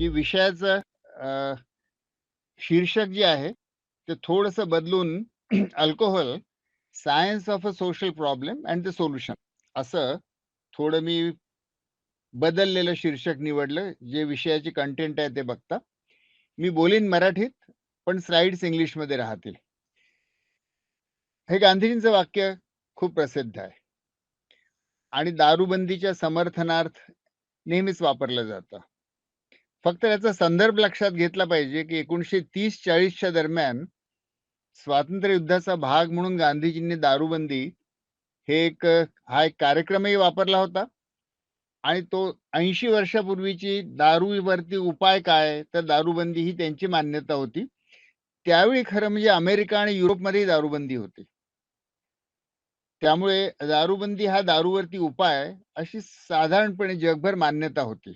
की विषयाचं शीर्षक जे आहे ते थोडंसं बदलून alcohol science of a social problem and the solution असं थोडं मी बदललेलं शीर्षक निवडलं. जे विषयाची कंटेंट आहे ते बघता. मी बोलीन मराठीत, पण स्लाइड्स इंग्लिशमध्ये राहतील. हे गांधीजींचं वाक्य खूप प्रसिद्ध आहे आणि दारूबंदीच्या समर्थनार्थ नेहमीच वापरलं जातं. फक्त त्याचा संदर्भ लक्षात घेतला पाहिजे, की 1930-40च्या दरम्यान स्वातंत्र्य युद्धाचा भाग म्हणून गांधीजींनी दारूबंदी हा एक कार्यक्रमही वापरला होता आणि तो 80 वर्षापूर्वीची दारूवरती उपाय काय, तर दारूबंदी ही त्यांची मान्यता होती. त्यावेळी खरं म्हणजे अमेरिका आणि युरोपमध्येही दारूबंदी होती. त्यामुळे दारूबंदी हा दारूवरती उपाय अशी साधारणपणे जगभर मान्यता होती.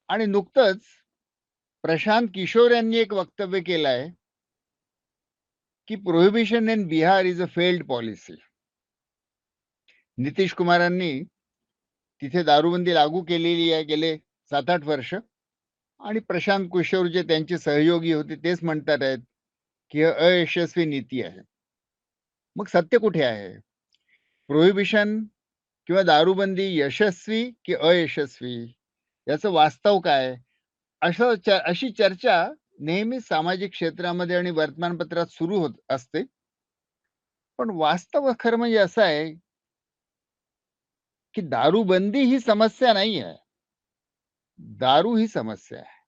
आणि नुकतंच प्रशांत किशोर यांनी एक वक्तव्य केलं आहे, की prohibition in Bihar is a failed policy. Nitish कुमारांनी तिथे दारूबंदी लागू केलेली आहे गेले 7-8 वर्ष आणि प्रशांत किशोर जे त्यांचे सहयोगी होते तेच म्हणतात आहेत, की ही अयशस्वी नीती आहे. मग सत्य कुठे आहे? प्रोहिबिशन किंवा दारूबंदी यशस्वी की अयशस्वी? याचं वास्तव काय? अशी चर्चा नेहमीच सामाजिक क्षेत्रामध्ये आणि वर्तमानपत्रात सुरू होत असते. पण वास्तव खरं म्हणजे असं आहे, की दारूबंदी ही समस्या नाही आहे. दारू ही समस्या आहे.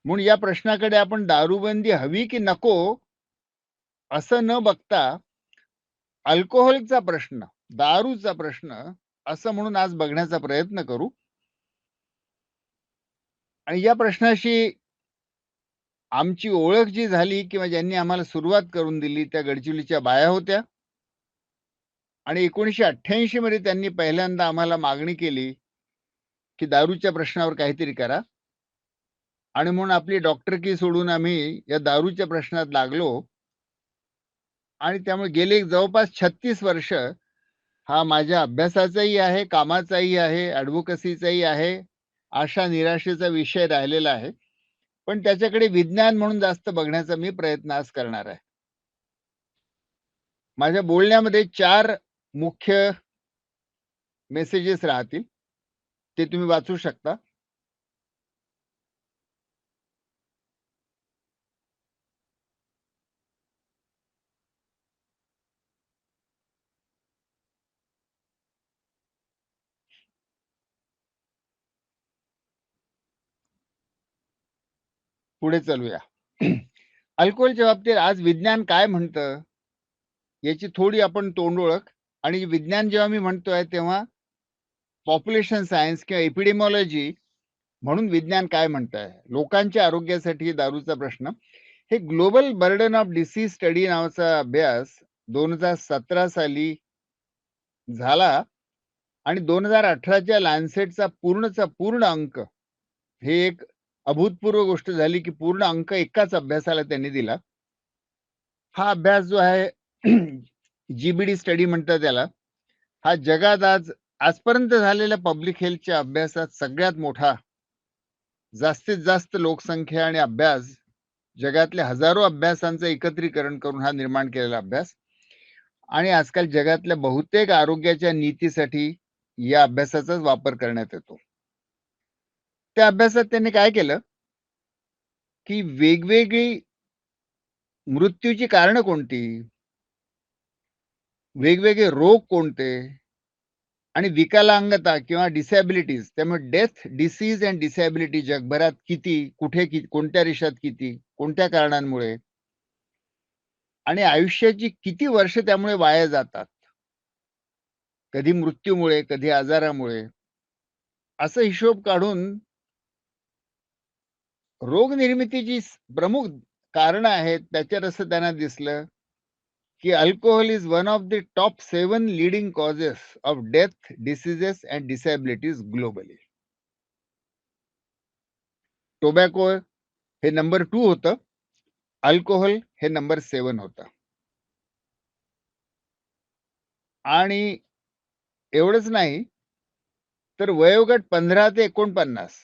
म्हणून या प्रश्नाकडे आपण दारूबंदी हवी की नको असं न बघता अल्कोहोलचा प्रश्न, दारूचा प्रश्न असं म्हणून आज बघण्याचा प्रयत्न करू. आणि या प्रश्नाशी आमची ओळख जी झाली किंवा ज्यांनी आम्हाला सुरुवात करून दिली त्या गडचिरोलीच्या बाया होत्या आणि 1988 मध्ये त्यांनी पहिल्यांदा आम्हाला मागणी केली, की दारूच्या प्रश्नावर काहीतरी करा. आणि म्हणून आपली डॉक्टरकी सोडून आम्ही या दारूच्या प्रश्नात लागलो आणि त्यामुळे गेले जवळपास 36 वर्ष हा माझ्या अभ्यासाचाही आहे, कामाचाही आहे, ॲडव्होकसीचाही आहे, आशा निराशेचा विषय राहिलेला आहे. पण त्याच्याकडे विज्ञान म्हणून जास्त बघण्याचा मी प्रयत्न आज करणार आहे. माझ्या बोलण्यामध्ये 4 मुख्य मेसेजेस राहतील. ते तुम्ही वाचू शकता. पुढे चालूया. अल्कोहोलच्या बाबतीत आज विज्ञान काय म्हणतं, याची थोडी आपण तोंडओळख. आणि विज्ञान जेव्हा मी म्हणतोय तेव्हा पॉप्युलेशन सायन्स किंवा एपिडेमॉलॉजी म्हणून विज्ञान काय म्हणत आहे, लोकांच्या आरोग्यासाठी दारूचा प्रश्न. हे global burden of disease study नावाचा अभ्यास 2017 साली झाला आणि 2018च्या लॅन्सेटचा पूर्ण अंक, हे एक अभूतपूर्व गोष्ट झाली, की पूर्ण अंक एकाच अभ्यासाला त्यांनी दिला. हा अभ्यास जो आहे जीबीडी स्टडी म्हणतात त्याला. हा जगात आजपर्यंत झालेल्या पब्लिक हेल्थच्या अभ्यासात सगळ्यात मोठा, जास्तीत जास्त लोकसंख्या आणि अभ्यास, जगातल्या हजारो अभ्यासांचं एकत्रीकरण करून हा निर्माण केलेला अभ्यास. आणि आजकाल जगातल्या बहुतेक आरोग्याच्या नीतीसाठी या अभ्यासाचाच वापर करण्यात येतो. त्या अभ्यासात त्यांनी काय केलं, की वेगवेगळी मृत्यूची कारणं कोणती, वेगवेगळे रोग कोणते आणि विकलांगता किंवा डिसॅबिलिटीज, त्यामुळे डेथ, डिसीज अँड डिसॅबिलिटी जगभरात किती, कुठे कोणत्या देशात किती, कोणत्या कारणांमुळे आणि आयुष्याची किती वर्ष त्यामुळे वाया जातात, कधी मृत्यूमुळे, कधी आजारामुळे. असं हिशोब काढून रोगनिर्मितीची प्रमुख कारणं आहेत त्याच्यात असं त्यांना दिसलं, की alcohol is one of the top 7 leading causes of death, diseases and disabilities globally. Tobacco हे नंबर 2 होतं, अल्कोहोल हे नंबर 7 होतं. आणि एवढंच नाही, तर वयोगट 15 ते 49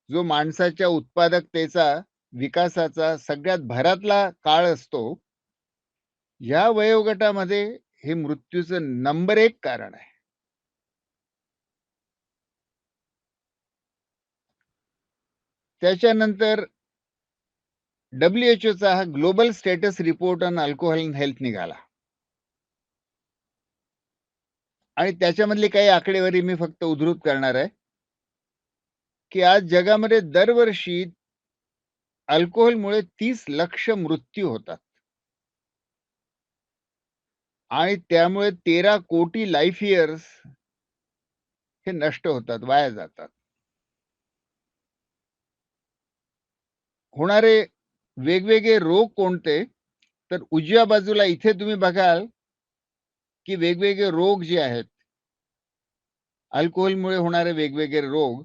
जो माणसाच्या उत्पादकतेचा, विकासाचा सगळ्यात भरातला काळ असतो, या वयोगटामध्ये हे मृत्यूचं नंबर 1 कारण आहे. त्याच्यानंतर WHOचा हा global status report on alcohol and health निघाला. आणि त्याच्यामधली काही आकडेवारी मी फक्त उद्धृत करणार आहे, की आज जगामध्ये दरवर्षी अल्कोहोलमुळे 30 लाख मृत्यू होतात आणि त्यामुळे 13 कोटी लाईफ इयर्स हे नष्ट होतात, वाया जातात. होणारे वेगवेगळे रोग कोणते? तर उजव्या बाजूला इथे तुम्ही बघाल, की वेगवेगळे रोग जे आहेत, अल्कोहोलमुळे होणारे वेगवेगळे रोग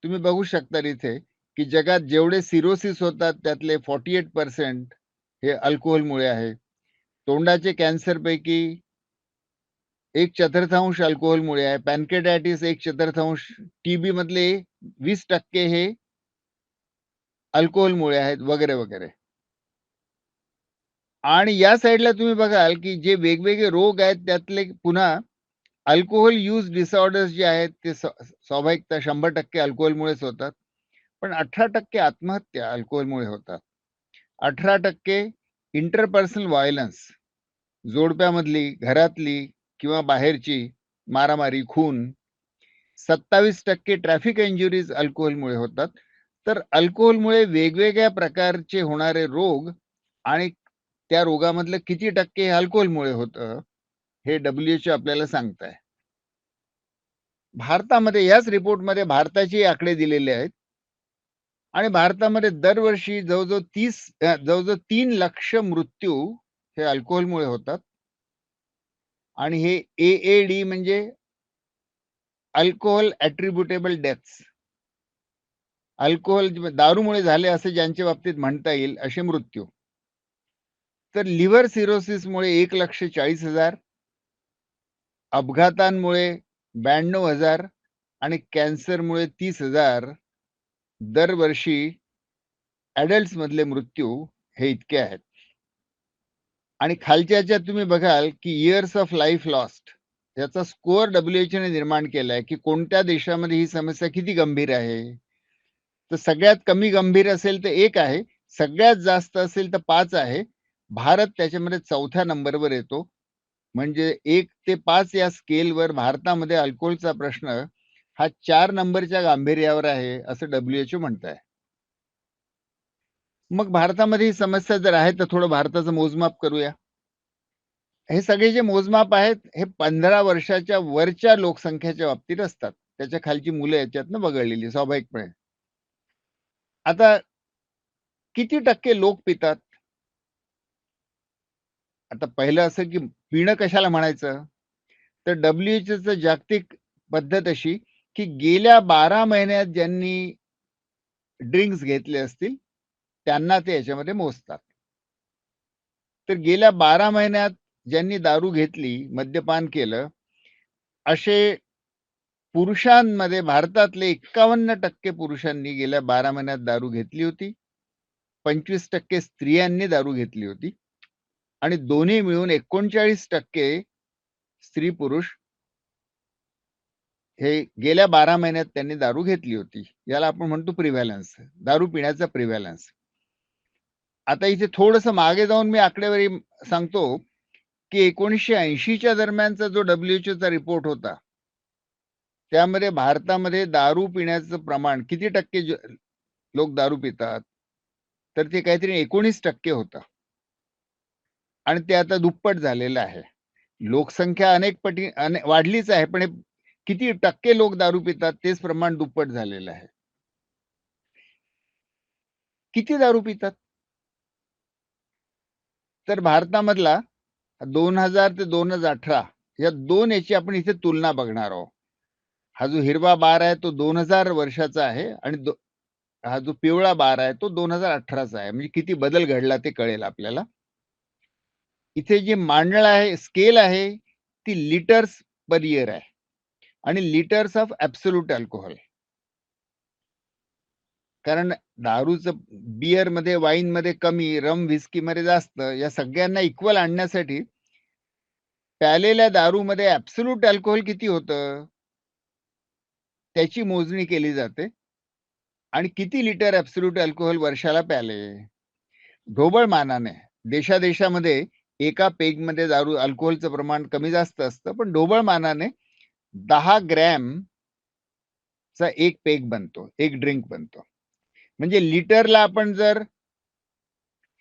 तुम्ही बघू शकता इथे, की जगात जेवढे सिरोसिस होतात त्यातले 48% हे अल्कोहोलमुळे आहे. तोंडाचे कॅन्सरपैकी 1/4 अल्कोहोलमुळे आहे. पॅनक्रियाटायटिस 1/4, टीबी मधले 20% हे अल्कोहोलमुळे आहेत वगैरे, वगैरे. आणि या साइडला तुम्ही बघाल, की जे वेगवेगळे रोग आहेत त्यातले पुन्हा अल्कोहल यूज डिसऑर्डर्स जे आहेत ते स्वाभाविकतः 100% अल्कोहोलमुळेच होतात. पण 18% आत्महत्या अल्कोहोलमुळे होतात. 18% इंटरपर्सनल व्हायलन्स जोडप्यामधली, घरातली किंवा बाहेरची मारामारी, खून. 27% ट्रॅफिक इंजुरीज अल्कोहोलमुळे होतात. तर अल्कोहोलमुळे वेगवेगळ्या प्रकारचे होणारे रोग आणि त्या रोगामधलं किती टक्के हे अल्कोहोलमुळे होतं, हे WHO आपल्याला सांगत आहे. भारतामध्ये याच रिपोर्टमध्ये भारताचे आकडे दिलेले आहेत आणि भारतामध्ये दरवर्षी जवळजवळ 3 लाख मृत्यू हे अल्कोहोलमुळे होतात आणि हे AAD म्हणजे अल्कोहल ॲट्रिब्युटेबल डेथ्स. अल्कोहोल दारूमुळे झाले असे ज्यांच्या बाबतीत म्हणता येईल असे मृत्यू. तर लिव्हर सिरोसिसमुळे 1,40,000, अपघातांमुळे 92,000 आणि कॅन्सरमुळे 30,000 दरवर्षी ॲडल्ट्स मधले मृत्यू हे इतके आहेत. आणि खालच्या ह्याच्यात तुम्ही बघाल, की इयर्स ऑफ लाईफ लॉस्ट याचा स्कोअर WHOने निर्माण केलाय, की कोणत्या देशामध्ये ही समस्या किती गंभीर आहे. तर सगळ्यात कमी गंभीर असेल तर 1 आहे, सगळ्यात जास्त असेल तर 5 आहे. भारत त्याच्यामध्ये 4थ्या नंबरवर येतो. म्हणजे 1 ते 5 या स्केलवर भारतामध्ये अल्कोहोलचा प्रश्न हा 4 नंबरच्या गांभीर्यावर आहे, असं WHO म्हणत आहे. मग भारतामध्ये ही समस्या जर आहे, तर थोडं भारताचं मोजमाप करूया. हे सगळे जे मोजमाप आहेत, हे 15 वर्षाच्या वरच्या लोकसंख्येच्या बाबतीत असतात. त्याच्या खालची मुलं याच्यातनं वगळलेली स्वाभाविकपणे. आता किती टक्के लोक पितात? आता पहिलं असं की पिणं कशाला म्हणायचं? तर WHOचं जागतिक पद्धत अशी, की गेल्या 12 महिन्यात ज्यांनी ड्रिंक्स घेतले असतील, त्यांना ते याच्यामध्ये मोजतात. तर गेल्या 12 महिन्यात ज्यांनी दारू घेतली, मद्यपान केलं, असे पुरुषांमध्ये भारतातले 51% पुरुषांनी गेल्या 12 महिन्यात दारू घेतली होती. 25% स्त्रियांनी दारू घेतली होती आणि दोन्ही मिळून 39% स्त्री-पुरुष हे गेल्या 12 महिन्यात त्यांनी दारू घेतली होती. याला आपण म्हणतो प्रिव्हॅलन्स, दारू पिण्याचा प्रिव्हॅलन्स. आता इथे थोडंसं मागे जाऊन मी आकडेवारी सांगतो, की 1980च्या दरम्यानचा जो WHOचा रिपोर्ट होता, त्यामध्ये भारतामध्ये दारू पिण्याचं प्रमाण किती टक्के लोक दारू पितात? तर ते काहीतरी 19% होतं आणि ते आता दुप्पट झालेलं आहे. लोकसंख्या अनेक पटी वाढलीच आहे, पण हे किती टक्के लोक दारू पितात तेच प्रमाण दुप्पट झालेलं आहे. किती दारू पितात? तर भारतामधला 2000 ते 2018 या 2 याची आपण इथे तुलना बघणार आहोत. हा जो हिरवा बार आहे तो 2000 वर्षाचा आहे आणि हा जो पिवळा बार आहे तो 2018चा आहे. म्हणजे किती बदल घडला ते कळेल आपल्याला. इथे जी मांडळ आहे, स्केल आहे, ती लिटर्स पर इयर आहे. आणि लिटर्स ऑफ ॲब्सोल्यूट अल्कोहल. कारण दारूचं बिअरमध्ये, वाईनमध्ये कमी, रम, व्हिस्कीमध्ये जास्त, या सगळ्यांना इक्वल आणण्यासाठी प्यालेल्या दारूमध्ये ॲब्सोल्यूट अल्कोहल किती होतं, त्याची मोजणी केली जाते आणि किती लिटर ॲब्सोल्यूट अल्कोहल वर्षाला प्याले. ढोबळ मानाने देशादेशामध्ये एका पेगमध्ये दारू अल्कोहोलचं प्रमाण कमी जास्त असतं, पण ढोबळ मानाने 10 ग्रॅमचा एक पेग बनतो, एक ड्रिंक बनतो. म्हणजे लिटरला आपण जर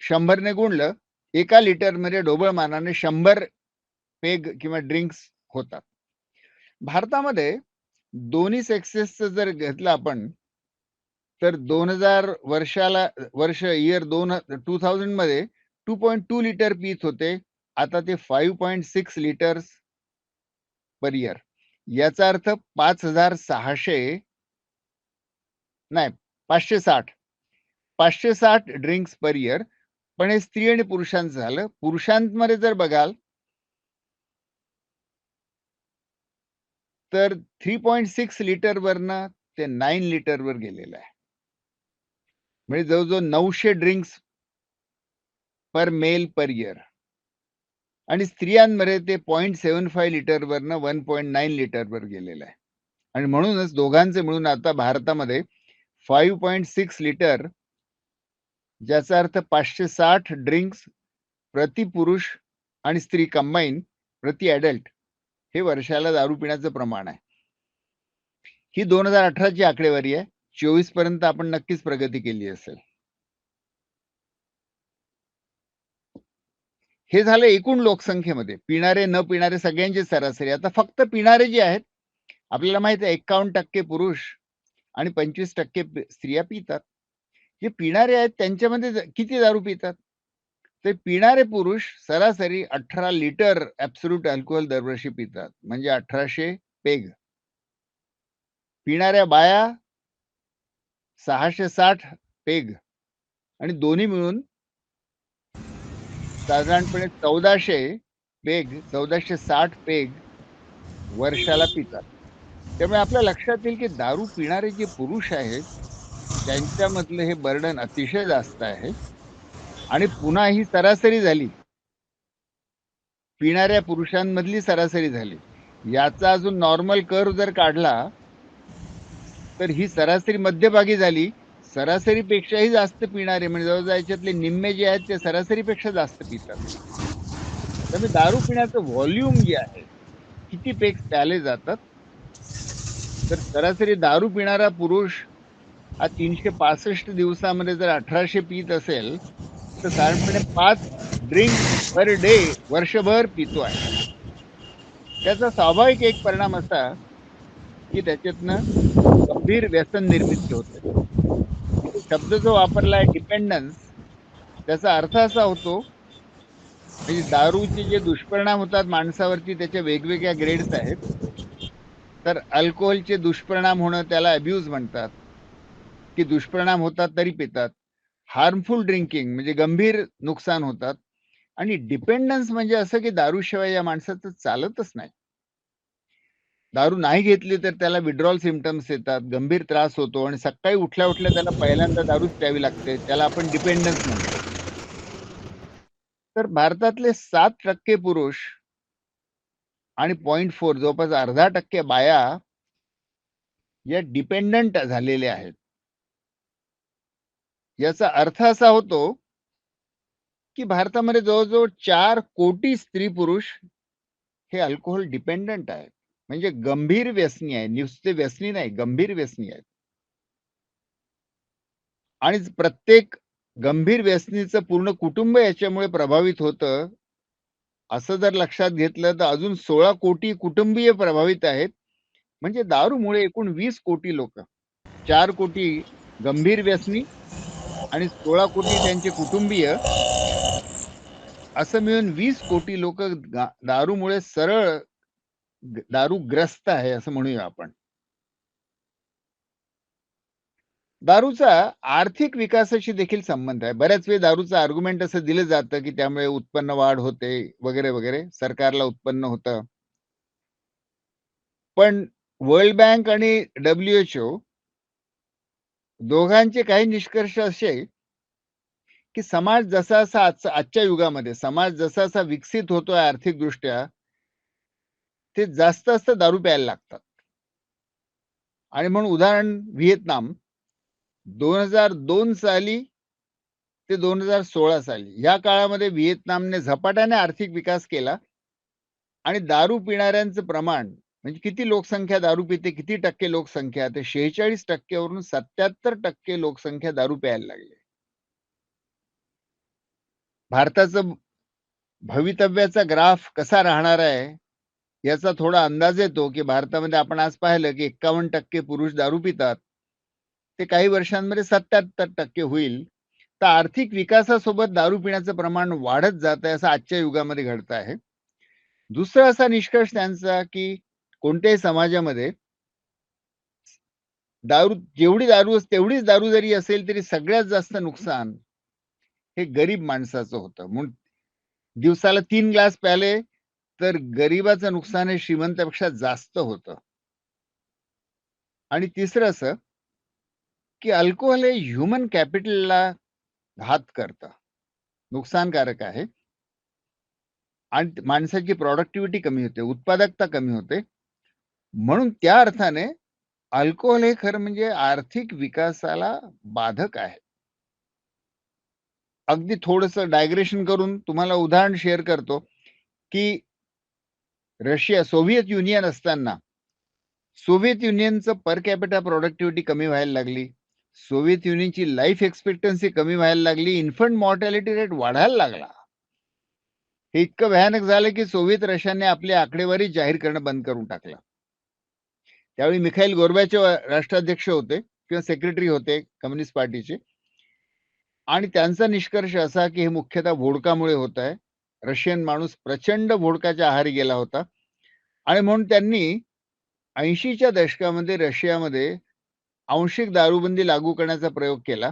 100 ने गुणलं, एका लिटरमध्ये ढोबळ मानाने 100 पेग किंवा ड्रिंक्स होतात. भारतामध्ये दोन्ही सेक्सेसचं जर घेतलं आपण, तर 2000 वर्ष इयर 2000 मध्ये 2.2 लिटर पीत होते. आता ते 5.6 लिटर्स पर इयर. याचा अर्थ 5600 नाही 560 ड्रिंक्स पर इयर. पण हे स्त्री आणि पुरुषांचं झालं. पुरुषांमध्ये जर बघाल तर 3.6 लिटरवरनं ते 9 लिटरवर गेलेलं आहे. म्हणजे जवळजवळ 900 ड्रिंक्स पर मेल पर इयर. आणि स्त्रियांमध्ये ते 0.75 लिटरवरनं 1.9 लिटरवर गेलेलं आहे. आणि म्हणूनच दोघांचे मिळून आता भारतामध्ये 5.6 लिटर, ज्याचा अर्थ 560 ड्रिंक्स प्रति पुरुष आणि स्त्री कंबाईन प्रति ॲडल्ट हे वर्षाला दारू पिण्याचं प्रमाण आहे. ही 2018 ची आकडेवारी आहे. 24 पर्यंत आपण नक्कीच प्रगती केली असेल. हे झालं एकूण लोकसंख्येमध्ये. पिणारे न पिणारे सगळ्यांची सरासरी. आता फक्त पिणारे जे आहेत, आपल्याला माहिती आहे 51% पुरुष आणि 25% स्त्रिया पितात. जे पिणारे आहेत त्यांच्यामध्ये किती दारू पितात? ते पिणारे पुरुष सरासरी 18 लिटर ॲब्सोल्यूट अल्कोहोल दरवर्षी पितात. म्हणजे 1800 पेग. पिणाऱ्या बाया 660 पेग आणि दोन्ही मिळून साधारणपणे 1460 पेग वर्षाला पितात. त्यामुळे आपल्या लक्षात येईल की दारू पिणारे जे पुरुष आहेत, त्यांच्यामधलं हे बर्डन अतिशय जास्त आहे. आणि पुन्हा ही सरासरी झाली. पिणाऱ्या पुरुषांमधली सरासरी झाली. याचा अजून नॉर्मल कर्व्ह जर काढला, तर ही सरासरी मध्यभागी झाली. सरासरीपेक्षाही जास्त पिणारे म्हणजे जवळजवळ याच्यातले निम्मे जे आहेत ते सरासरीपेक्षा जास्त पितात. त्यामुळे दारू पिण्याचं व्हॉल्यूम जे आहे, किती पेग्स प्याले जातात, तर सरासरी दारू पिणारा पुरुष हा 365 दिवसामध्ये जर 1800 पीत असेल, तर साधारणपणे 5 ड्रिंक पर डे वर्षभर पितो आहे. त्याचा स्वाभाविक एक परिणाम असा, की त्याच्यातनं गंभीर व्यसन निर्मिती होते. इथे शब्द जो वापरलाय डिपेंडन्स, त्याचा अर्थ असा होतो, म्हणजे दारूचे जे दुष्परिणाम होतात माणसावरती त्याच्या वेगवेगळ्या ग्रेड्स आहेत. तर अल्कोहोलचे दुष्परिणाम होणं त्याला अब्यूज म्हणतात, की दुष्परिणाम होतात तरी पितात. हार्मफुल ड्रिंकिंग म्हणजे गंभीर नुकसान होतात. आणि डिपेंडन्स म्हणजे असं की दारूशिवाय या माणसाचं चालतच नाही. दारू नाही घेतली तर त्याला विड्रॉल सिम्प्टम्स येतात, गंभीर त्रास होतो आणि सकाळी उठल्या-उठल्या त्याला पहिल्यांदा दारूच प्यावी लागते. त्याला आपण डिपेंडन्स म्हणतो. तर भारतातले 7% पुरुष आणि 0.4 जवळपास अर्धा टक्के बाया या डिपेंडंट झालेल्या आहेत. याचा अर्थ असा होतो, की भारतामध्ये जवळजवळ 4 कोटी स्त्री-पुरुष हे अल्कोहोल डिपेंडंट आहेत. म्हणजे गंभीर व्यसनी आहे. नुसते व्यसनी नाही, गंभीर व्यसनी आहेत. आणि प्रत्येक गंभीर व्यसनीचं पूर्ण कुटुंब याच्यामुळे प्रभावित होतं. असं जर लक्षात घेतलं तर अजून 16 कोटी कुटुंबीय प्रभावित आहेत. म्हणजे दारूमुळे एकूण 20 कोटी लोकं, 4 कोटी गंभीर व्यसनी आणि 16 कोटी त्यांचे कुटुंबीय, असं मिळून 20 कोटी लोकं दारूमुळे सरळ दारूग्रस्त आहे असं म्हणूया आपण. दारूचा आर्थिक विकासाशी देखील संबंध आहे. बऱ्याच वेळी दारूचं आर्ग्युमेंट असं दिलं जातं, की त्यामुळे उत्पन्न वाढ होते वगैरे, वगैरे. सरकारला उत्पन्न होतं. पण वर्ल्ड बँक आणि WHO दोघांचे काही निष्कर्ष असे, की समाज जसा आजच्या युगामध्ये समाज जसा विकसित होतोय आर्थिकदृष्ट्या, ते जास्त दारू प्यायला लागतात. आणि म्हणून उदाहरण व्हिएतनाम 2002 साली ते 2016 साली या काळामध्ये व्हिएतनामने झपाट्याने आर्थिक विकास केला आणि दारू पिणाऱ्यांचं प्रमाण म्हणजे किती लोकसंख्या दारू पिते, किती टक्के लोकसंख्या, ते 46% वरून 77% लोकसंख्या दारू प्यायला लागली. भारताचं भवितव्याचा ग्राफ कसा राहणार आहे, याचा थोडा अंदाज येतो, की भारतामध्ये आपण आज पाहिलं, की 51% पुरुष दारू पितात. ते काही वर्षांमध्ये 77% होईल. तर आर्थिक विकासासोबत दारू पिण्याचं प्रमाण वाढत जात आहे, असं आजच्या युगामध्ये घडत आहे. दुसरा असा निष्कर्ष त्यांचा, की कोणत्याही समाजामध्ये दारू जेवढी दारू तेवढीच दारू जरी असेल, तरी सगळ्यात जास्त नुकसान हे गरीब माणसाचं होतं. म्हणून दिवसाला 3 ग्लास प्याले, तर गरिबाचं नुकसान हे श्रीमंतापेक्षा जास्त होतं. आणि तिसरं असं, की अल्कोहोल हे ह्युमन कॅपिटलला घात करतं, नुकसानकारक आहे. आणि माणसाची प्रॉडक्टिव्हिटी कमी होते, उत्पादकता कमी होते. म्हणून त्या अर्थाने अल्कोहोल हे खरं म्हणजे आर्थिक विकासाला बाधक आहे. अगदी थोडंसं डायग्रेशन करून तुम्हाला उदाहरण शेअर करतो, की सोव्हिएत युनियन असताना सोव्हिएत युनियनचं पर कॅपिटा प्रॉडक्टिव्हिटी कमी व्हायला लागली. सोव्हिएत युनियनची लाईफ एक्सपेक्टन्सी कमी व्हायला लागली. इन्फंट मॉर्टॅलिटी रेट वाढायला लागला. हे इतकं भयानक झालं, की सोव्हिएत रशियाने आपली आकडेवारी जाहीर करणं बंद करून टाकलं. त्यावेळी मिखाईल गोर्बाचेव राष्ट्राध्यक्ष होते किंवा सेक्रेटरी होते कम्युनिस्ट पार्टीचे. आणि त्यांचा निष्कर्ष असा, की हे मुख्यतः व्होडकामुळे होत आहे. रशियन माणूस प्रचंड व्होडकाच्या आहारी गेला होता आणि म्हणून त्यांनी 80च्या दशकामध्ये रशियामध्ये आंशिक दारूबंदी लागू करण्याचा प्रयोग केला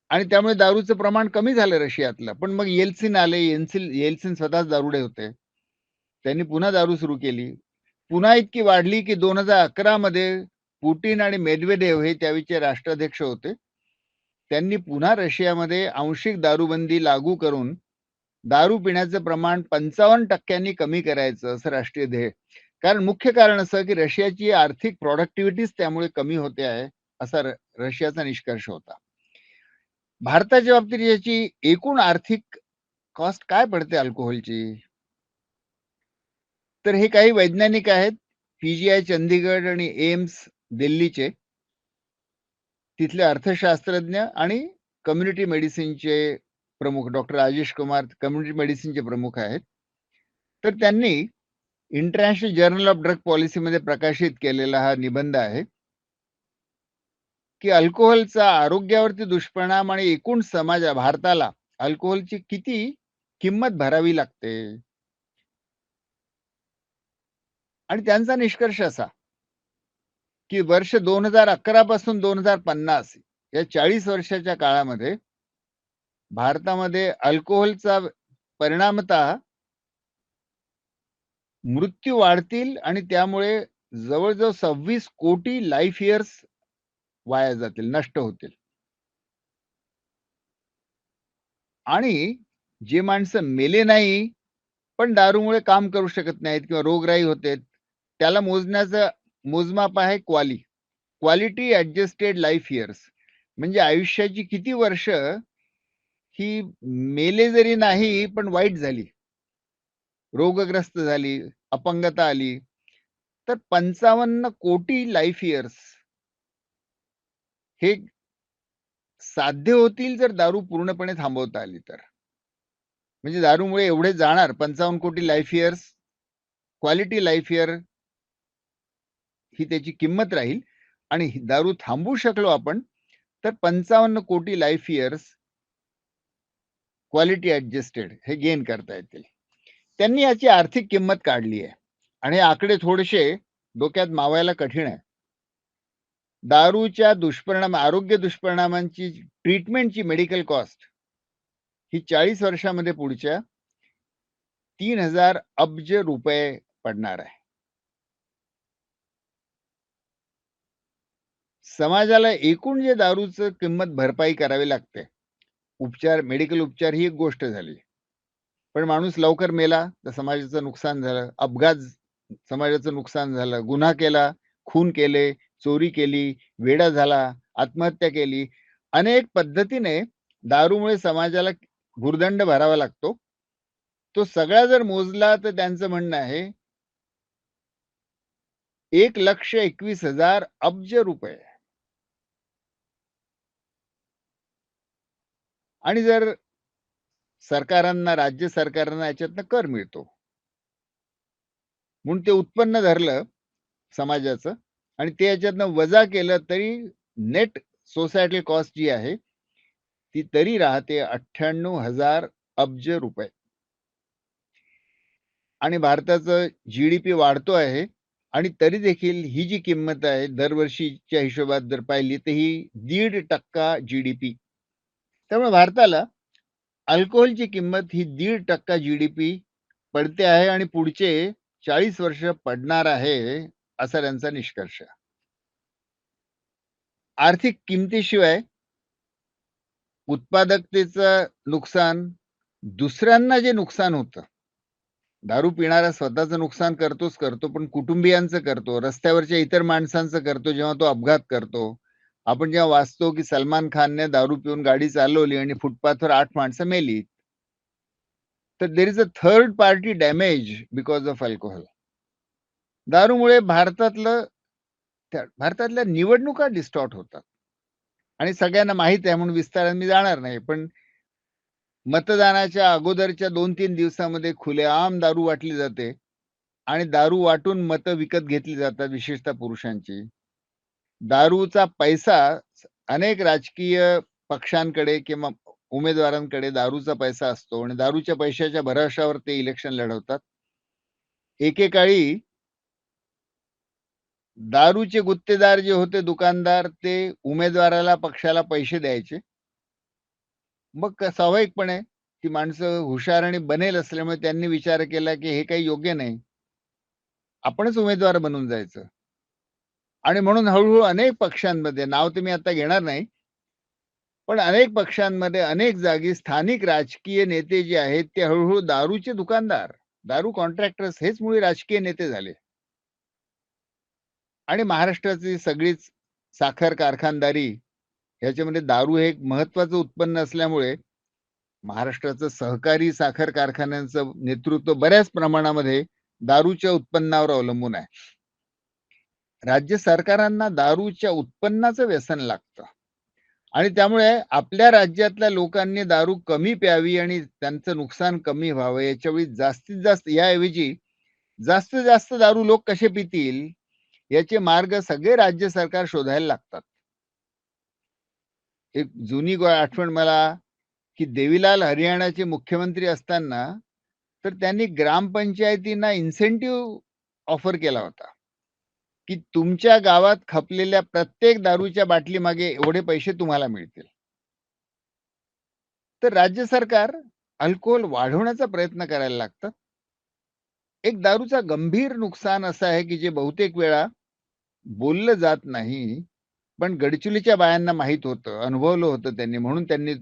आणि त्यामुळे दारूचं प्रमाण कमी झालं रशियातलं. पण मग येल्त्सिन आले. येल्त्सिन स्वतःच दारुडे होते. त्यांनी पुन्हा दारू सुरू केली. पुन्हा इतकी वाढली, की 2011 मध्ये पुटिन आणि मेदवेदेव हे त्यावेळचे राष्ट्राध्यक्ष होते. त्यांनी पुन्हा रशियामध्ये आंशिक दारूबंदी लागू करून दारू पिण्याचं प्रमाण 55% कमी करायचं असं राष्ट्रीय ध्येय. कारण मुख्य कारण असं, की रशियाची आर्थिक प्रॉडक्टिव्हिटीच त्यामुळे कमी होते आहे, असा रशियाचा निष्कर्ष होता. भारताच्या बाबतीत याची एकूण आर्थिक कॉस्ट काय पडते अल्कोहोलची? तर हे काही वैज्ञानिक आहेत, पीजीआय चंदीगड आणि एम्स दिल्लीचे. तिथले अर्थशास्त्रज्ञ आणि कम्युनिटी मेडिसिनचे प्रमुख डॉक्टर राजेश कुमार कम्युनिटी मेडिसिनचे प्रमुख आहेत. तर त्यांनी इंटरनॅशनल जर्नल ऑफ ड्रग पॉलिसीमध्ये प्रकाशित केलेला हा निबंध आहे, की अल्कोहोलचा आरोग्यावरती दुष्परिणाम आणि एकूण भारताला अल्कोहोलची किती किंमत भरावी लागते. आणि त्यांचा निष्कर्ष असा, की वर्ष 2011 पासून 2050 या 40 वर्षाच्या काळामध्ये भारतामध्ये अल्कोहोलचा परिणामतः मृत्यू वाढतील आणि त्यामुळे जवळ-जवळ 26 कोटी लाईफ इयर्स वाया जातील, नष्ट होतील. आणि जे माणसं मेले नाही, पण दारूमुळे काम करू शकत नाहीत किंवा रोगराई होते, त्याला मोजण्याचं मोजमाप आहे क्वालिटी ॲडजस्टेड लाईफ इयर्स. म्हणजे आयुष्याची किती वर्ष ही मेले जरी नाही, पण वाईट झाली, रोगग्रस्त झाली, अपंगता आली, तर 55 कोटी लाईफ इयर्स हे साध्य होतील जर दारू पूर्णपणे थांबवता आली तर. म्हणजे दारूमुळे एवढे जाणार 55 कोटी life years, quality life year ही त्याची किंमत राहील आणि दारू थांबवू शकलो आपण, तर 55 कोटी लाईफ इयर्स क्वालिटी ॲडजस्टेड हे गेन करता येतील. त्यांनी याची आर्थिक किंमत काढली आहे आणि हे आकडे थोडेसे डोक्यात मावायला कठीण आहे. दारूच्या आरोग्य दुष्परिणामांची ट्रीटमेंटची मेडिकल कॉस्ट ही 40 वर्षामध्ये पुढच्या 3,000 अब्ज रुपये पडणार आहे. समाजाला एकूण जे दारूचं किंमत भरपाई करावी लागते. मेडिकल उपचार ही एक गोष्ट झाली. पण माणूस लवकर मेला तर समाजाचं नुकसान झालं. अपघात समाजाचं नुकसान झालं. गुन्हा केला, खून केले, चोरी केली, वेडा झाला, आत्महत्या केली. अनेक पद्धतीने दारूमुळे समाजाला भुर्दंड भरावा लागतो. तो सगळा जर मोजला तर त्यांचं म्हणणं आहे 1,21,000 अब्ज रुपये. आणि जर राज्य सरकारांना याच्यातनं कर मिळतो. म्हणून ते उत्पन्न धरलं समाजाचं आणि ते याच्यातनं वजा केलं तरी नेट सोसायटी कॉस्ट जी आहे, ती तरी राहते 98,000 अब्ज रुपये. आणि भारताचं जी-डी-पी वाढतो आहे आणि तरी देखील ही जी किंमत आहे दरवर्षीच्या हिशोबात जर पाहिली तर ही 1.5% जी-डी-पी. त्यामुळे भारताला अल्कोहोलची किंमत ही 1.5% जी-डी-पी पडते आहे आणि पुढचे 40 वर्ष पडणार आहे, असा त्यांचा निष्कर्ष. आर्थिक किमतीशिवाय उत्पादकतेचं नुकसान, दुसऱ्यांना जे नुकसान होतं, दारू पिणारा स्वतःचं नुकसान करतोच करतो, पण कुटुंबियांचं करतो, रस्त्यावरच्या इतर माणसांचं करतो जेव्हा तो अपघात करतो. आपण जेव्हा वाचतो, की सलमान खानने दारू पिऊन गाडी चालवली आणि फुटपाथवर 8 माणसं मेली. तर there is a third party damage because of alcohol. दारूमुळे भारतातल्या निवडणुका डिस्टॉर्ट होतात. आणि सगळ्यांना माहीत आहे म्हणून विस्ताराने मी जाणार नाही. पण मतदानाच्या अगोदरच्या 2-3 दिवसामध्ये खुलेआम दारू वाटली जाते आणि दारू वाटून मतं विकत घेतली जातात, विशेषतः पुरुषांची. दारूचा पैसा अनेक राजकीय पक्षांकडे किंवा उमेदवारांकडे दारूचा पैसा असतो आणि दारूच्या पैशाच्या भरवशावर ते इलेक्शन लढवतात. एकेकाळी दारूचे गुत्तेदार जे होते दुकानदार, ते उमेदवाराला, पक्षाला पैसे द्यायचे. मग स्वाभाविकपणे ती माणसं हुशार आणि बनेल असल्यामुळे त्यांनी विचार केला, की हे काही योग्य नाही. आपणच उमेदवार बनून जायचं. आणि म्हणून हळू-हळू अनेक पक्षांमध्ये, नाव तर मी आता घेणार नाही, पण अनेक पक्षांमध्ये अनेक जागी स्थानिक राजकीय नेते जे आहेत, ते हळू दारूचे दुकानदार, दारू कॉन्ट्रॅक्टर्स हेच मुळी राजकीय नेते झाले. आणि महाराष्ट्राची सगळीच साखर कारखानदारी ह्याच्यामध्ये दारू हे एक महत्वाचं उत्पन्न असल्यामुळे महाराष्ट्राचं सहकारी साखर कारखान्यांचं नेतृत्व बऱ्याच प्रमाणामध्ये दारूच्या उत्पन्नावर अवलंबून आहे. राज्य सरकारांना दारूच्या उत्पन्नाचं व्यसन लागतं आणि त्यामुळे आपल्या राज्यातल्या लोकांनी दारू कमी प्यावी आणि त्यांचं नुकसान कमी व्हावं याच्यावेळी जास्तीत जास्त याऐवजी जास्तीत जास्त दारू लोक कसे पितील याचे मार्ग सगळे राज्य सरकार शोधायला लागतात. एक जुनी आठवण मला, की देवीलाल हरियाणाचे मुख्यमंत्री असताना तर त्यांनी ग्रामपंचायतींना इन्सेंटिव्ह ऑफर केला होता, की तुमच्या गावात खपलेल्या प्रत्येक दारूच्या बाटली मागे एवढे पैसे तुम्हाला मिळतील. तर राज्य सरकार अल्कोहोल वाढवण्याचा प्रयत्न करायला लागतं. एक दारूचा गंभीर नुकसान असं आहे, की जे बहुतेक वेळा बोललं जात नाही. पण गडचिरोलीच्या बायांना माहीत होतं, अनुभवलं होतं त्यांनी, म्हणून त्यांनी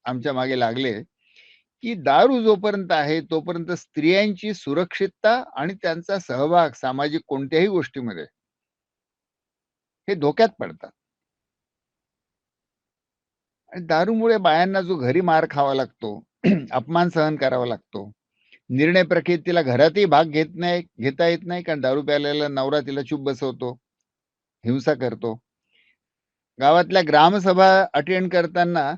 आमच्या मागे लागले, की दारू जोपर्यंत आहे, तोपर्यंत स्त्रियांची सुरक्षितता आणि त्यांचा सहभाग सामाजिक कोणत्याही गोष्टीमध्ये हे धोक्यात पडतात. आणि दारूमुळे बायांना जो घरी मार खावा लागतो, अपमान सहन करावा लागतो. निर्णय प्रक्रियेत तिला घरातही भाग घेता येत नाही, कारण दारू प्यायलेला नवरा तिला चूप बसवतो, हिंसा करतो. गावातल्या ग्रामसभा अटेंड करताना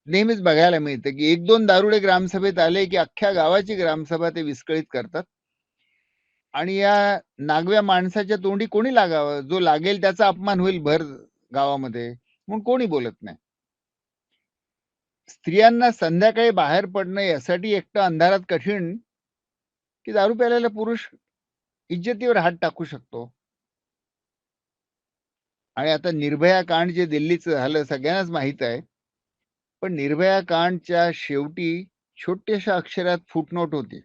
नेहमीच बघायला मिळतं, की 1-2 दारुडे ग्रामसभेत आले, की अख्ख्या गावाची ग्रामसभा ते विस्कळीत करतात. आणि या नागव्या माणसाच्या तोंडी कोणी लागावं? जो लागेल त्याचा अपमान होईल भर गावामध्ये, म्हणून कोणी बोलत नाही. स्त्रियांना संध्याकाळी बाहेर पडणं यासाठी एकटं अंधारात कठीण, की दारू प्यायलेला पुरुष इज्जतीवर हात टाकू शकतो. आणि आता निर्भया कांड जे दिल्लीचं झालं सगळ्यांनाच माहीत आहे. पण निर्भया कांडच्या शेवटी छोट्याशा अक्षरात फुटनोट होती,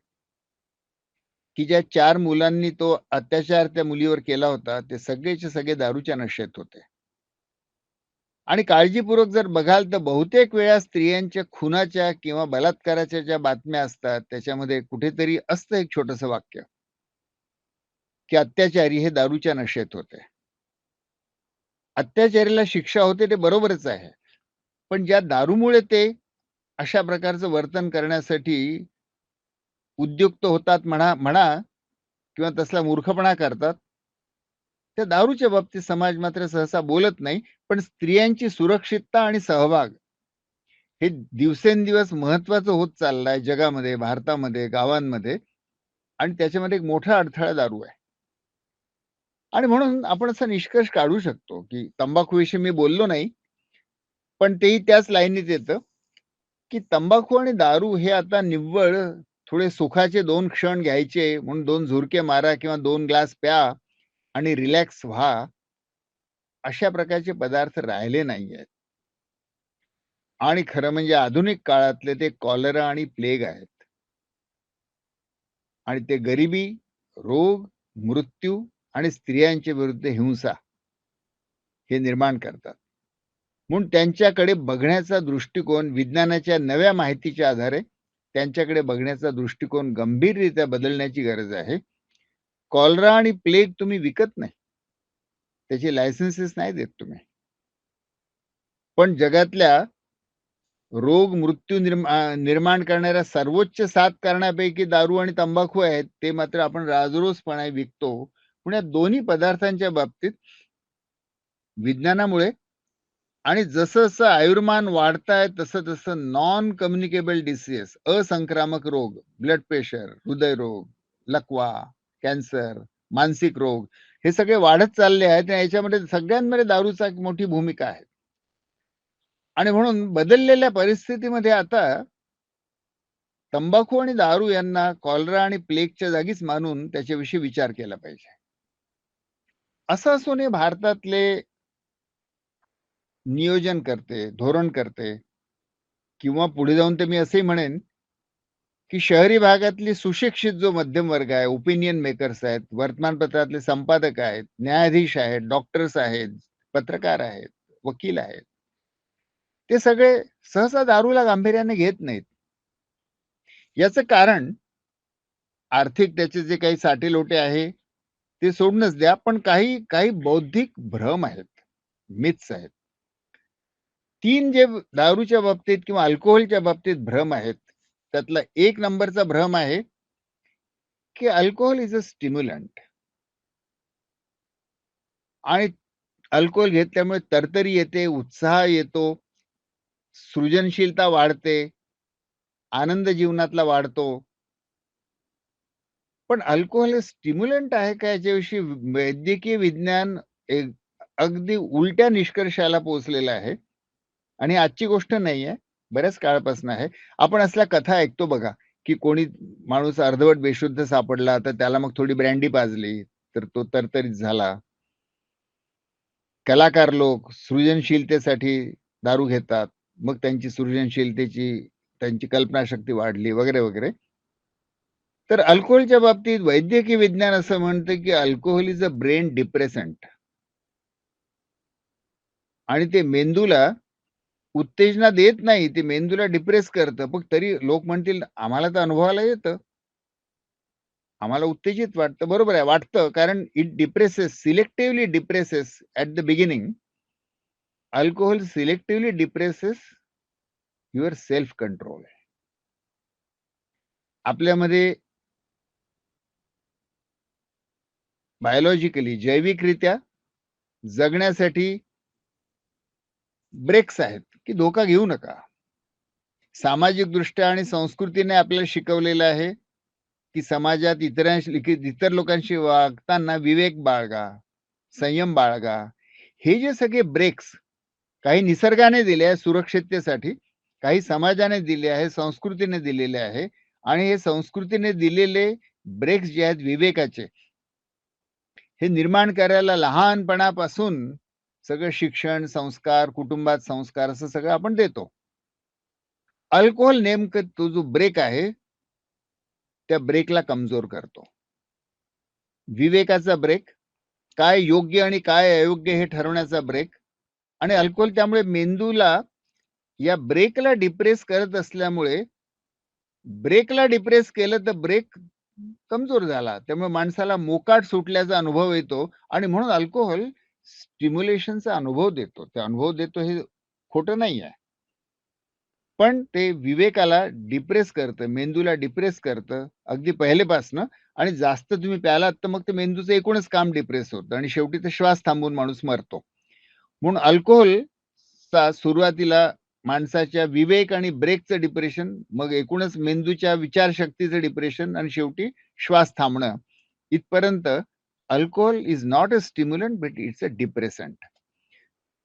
की ज्या 4 मुलांनी तो अत्याचार त्या मुलीवर केला होता, ते सगळेच्या सगळे दारूच्या नशेत होते. आणि काळजीपूर्वक जर बघाल तर बहुतेक वेळा स्त्रियांच्या खुनाच्या किंवा बलात्काराच्या ज्या बातम्या असतात त्याच्यामध्ये कुठेतरी असतं एक छोटंसं वाक्य, की अत्याचारी हे दारूच्या नशेत होते. अत्याचारीला शिक्षा होते ते बरोबरच आहे. पण ज्या दारूमुळे ते अशा प्रकारचं वर्तन करण्यासाठी उद्युक्त होतात म्हणा म्हणा किंवा तसला मूर्खपणा करतात, त्या दारूच्या बाबतीत समाज मात्र सहसा बोलत नाही. पण स्त्रियांची सुरक्षितता आणि सहभाग हे दिवसेंदिवस महत्वाचं होत चाललंय जगामध्ये, भारतामध्ये, गावांमध्ये आणि त्याच्यामध्ये एक मोठा अडथळा दारू आहे. आणि म्हणून आपण असा निष्कर्ष काढू शकतो, की तंबाखूविषयी मी बोललो नाही, पण तेही त्याच लाईनीत येतं, की तंबाखू आणि दारू हे आता निव्वळ थोडे सुखाचे 2 क्षण घ्यायचे म्हणून 2 झुरके मारा किंवा 2 ग्लास प्या आणि रिलॅक्स व्हा, अशा प्रकारचे पदार्थ राहिले नाहीयेत. आणि खरं म्हणजे आधुनिक काळातले ते कॉलरा आणि प्लेग आहेत. आणि ते गरिबी, रोग, मृत्यू आणि स्त्रियांच्या विरुद्ध हिंसा हे निर्माण करतात. म्हणून त्यांच्याकडे बघण्याचा दृष्टिकोन विज्ञानाच्या नव्या माहितीच्या आधारे त्यांच्याकडे बघण्याचा दृष्टिकोन गंभीररित्या बदलण्याची गरज आहे. कॉलरा आणि प्लेग तुम्ही विकत नाही. त्याचे लायसन्सेस नाही देत तुम्ही. पण जगातल्या रोग, मृत्यू निर्माण करणाऱ्या सर्वोच्च 7 कारणापैकी दारू आणि तंबाखू आहेत. ते मात्र आपण राजरोसपणे विकतो. पण या दोन्ही पदार्थांच्या बाबतीत विज्ञानामुळे आणि जसं-जसं आयुर्मान वाढताय तसं-तसं नॉन कम्युनिकेबल डिसीज, असंक्रामक रोग, ब्लड प्रेशर, हृदयरोग, लकवा, कॅन्सर, मानसिक रोग हे सगळे वाढत चालले आहेत आणि याच्यामध्ये सगळ्यांमध्ये दारूचा एक मोठी भूमिका आहे. आणि म्हणून बदललेल्या परिस्थितीमध्ये आता तंबाखू आणि दारू यांना कॉलरा आणि प्लेगच्या जागीच मानून त्याच्याविषयी विचार केला पाहिजे. असं असूनही भारतातले नियोजनकर्ते, धोरणकर्ते किंवा पुढे जाऊन तर मी असंही म्हणेन, की शहरी भागातली सुशिक्षित जो मध्यम वर्ग आहे, ओपिनियन मेकर्स आहेत, वर्तमानपत्रातले संपादक आहेत, न्यायाधीश आहेत, डॉक्टर्स आहेत, पत्रकार आहेत, वकील आहेत. ते सगळे सहसा दारूला गांभीर्याने घेत नाहीत. याचं कारण आर्थिक त्याचे जे काही साटेलोटे आहे, ते सोडूनच द्या. पण काही काही बौद्धिक भ्रम आहेत, मिथ्स आहेत. 3 जे दारूच्या बाबतीत किंवा अल्कोहोलच्या बाबतीत भ्रम आहेत. त्यातला 1 नंबरचा भ्रम आहे, की अल्कोहोल इज अ स्टिम्युलंट आणि अल्कोहोल घेतल्यामुळे तरतरी येते, उत्साह येतो, सृजनशीलता वाढते, आनंद जीवनातला वाढतो. पण अल्कोहोल हे स्टिम्युलंट आहे का याच्याविषयी वैद्यकीय विज्ञान एक अगदी उलट्या निष्कर्षाला पोहोचलेलं आहे आणि आजची गोष्ट नाहीये, बऱ्याच काळापासून आहे. आपण असल्या कथा ऐकतो बघा, की कोणी माणूस अर्धवट बेशुद्ध सापडला, तर त्याला मग थोडी ब्रँडी पाजली, तर तो तरतरीत झाला. कलाकार लोक सृजनशीलतेसाठी दारू घेतात. मग त्यांची सृजनशीलतेची त्यांची कल्पनाशक्ती वाढली वगैरे, वगैरे. तर अल्कोहोलच्या बाबतीत वैद्यकीय विज्ञान असं म्हणतं, की alcohol is a brain depressant आणि ते मेंदूला उत्तेजना देत नाही. ते मेंदूला डिप्रेस करतं. पण तरी लोक म्हणतील, "आम्हाला तर अनुभवायला येतं. आम्हाला उत्तेजित वाटतं." बरोबर आहे, वाटतं. कारण it depresses, selectively depresses at the beginning. Alcohol selectively depresses your self control. आपल्यामध्ये बायोलॉजिकली, जैविकरित्या जगण्यासाठी ब्रेक्स आहेत, की धोका घेऊ नका. सामाजिकदृष्ट्या आणि संस्कृतीने आपल्याला शिकवलेलं आहे, की समाजात इतर लोकांशी वागताना विवेक बाळगा, संयम बाळगा. हे जे सगळे ब्रेक्स काही निसर्गाने दिले आहे सुरक्षिततेसाठी, काही समाजाने दिले आहे, संस्कृतीने दिलेले आहे आणि हे संस्कृतीने दिलेले ब्रेक्स जे आहेत विवेकाचे, हे निर्माण करायला लहानपणापासून सगळं शिक्षण, संस्कार, कुटुंबात संस्कार असं सगळं आपण देतो. अल्कोहोल नेमकं तो जो ब्रेक आहे, त्या ब्रेकला कमजोर करतो. विवेकाचा ब्रेक, काय योग्य आणि काय अयोग्य हे ठरवण्याचा ब्रेक आणि अल्कोहोल त्यामुळे मेंदूला या ब्रेकला डिप्रेस करत असल्यामुळे ब्रेकला डिप्रेस केलं तर ब्रेक कमजोर झाला. त्यामुळे माणसाला मोकाट सुटल्याचा अनुभव येतो आणि म्हणून अल्कोहोल स्टिम्युलेशनचा अनुभव देतो. ते अनुभव देतो हे खोटं नाही आहे. पण ते विवेकाला डिप्रेस करतं, मेंदूला डिप्रेस करतं अगदी पहिलेपासनं आणि जास्त तुम्ही प्यालात तर मग ते मेंदूचं एकूणच काम डिप्रेस होतं आणि शेवटी ते श्वास थांबवून माणूस मरतो. म्हणून अल्कोहोलचा सुरुवातीला माणसाच्या विवेक आणि ब्रेकचं डिप्रेशन, मग एकूणच मेंदूच्या विचारशक्तीचं डिप्रेशन आणि शेवटी श्वास थांबणं इथपर्यंत alcohol is not a stimulant but it's a depressant.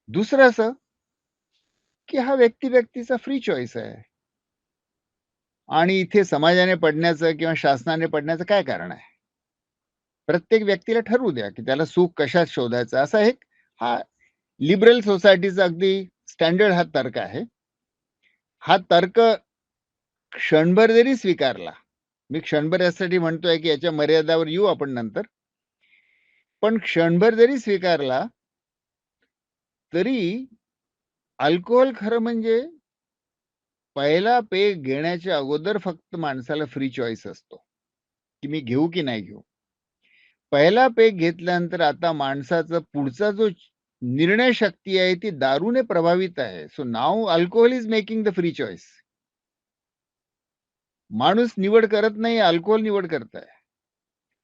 दुसरं असं की हा व्यक्तीचा फ्री चॉईस आहे आणि इथे समाजाने पडण्याचं किंवा शासनाने पडण्याचं काय कारण आहे? प्रत्येक व्यक्तीला ठरवू द्या की त्याला सुख कशात शोधायचं. असा एक हा लिबरल सोसायटीचा अगदी स्टँडर्ड हा तर्क आहे. हा तर्क क्षणभर जरी स्वीकारला, मी क्षणभर यासाठी म्हणतोय की याच्या मर्यादावर येऊ आपण नंतर. पण क्षणभर जरी स्वीकारला, तरी अल्कोहोल खरं म्हणजे पहिला पेग घेण्याच्या अगोदर फक्त माणसाला फ्री चॉईस असतो, की मी घेऊ की नाही घेऊ. पहिला पेग घेतल्यानंतर आता माणसाचा पुढचा जो निर्णय शक्ती आहे ती दारूने प्रभावित आहे. So now alcohol is making the free choice. माणूस निवड करत नाही, अल्कोहोल निवड करत आहे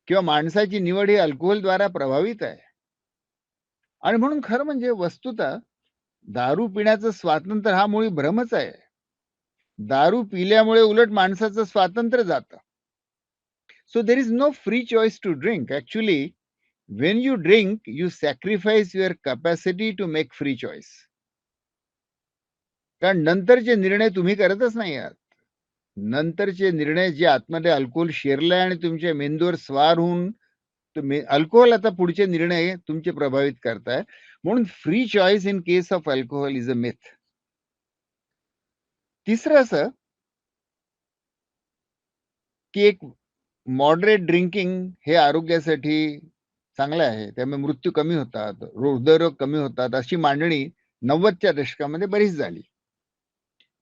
किंवा माणसाची निवड ही अल्कोहोलद्वारा प्रभावित आहे. आणि म्हणून खरं म्हणजे वस्तुतः दारू पिण्याचं स्वातंत्र्य हा मुळी भ्रमच आहे. दारू पिल्यामुळे उलट माणसाचं स्वातंत्र्य जातं. So there is no free choice to drink. Actually, when you drink, you sacrifice your capacity to make free choice. कारण नंतरचे निर्णय तुम्ही करतच नाही आहात. नंतरचे निर्णय जे आतमध्ये अल्कोहोल शिरलंय आणि तुमच्या मेंदूवर स्वार होऊन तुम्ही अल्कोहोल आता पुढचे निर्णय तुमचे प्रभावित करताय. म्हणून free choice in case of alcohol is a myth. तिसरं असं की एक मॉडरेट ड्रिंकिंग हे आरोग्यासाठी चांगलं आहे. त्यामुळे मृत्यू कमी होतात, हृदयरोग कमी होतात, अशी मांडणी 90च्या दशकामध्ये बरीच झाली.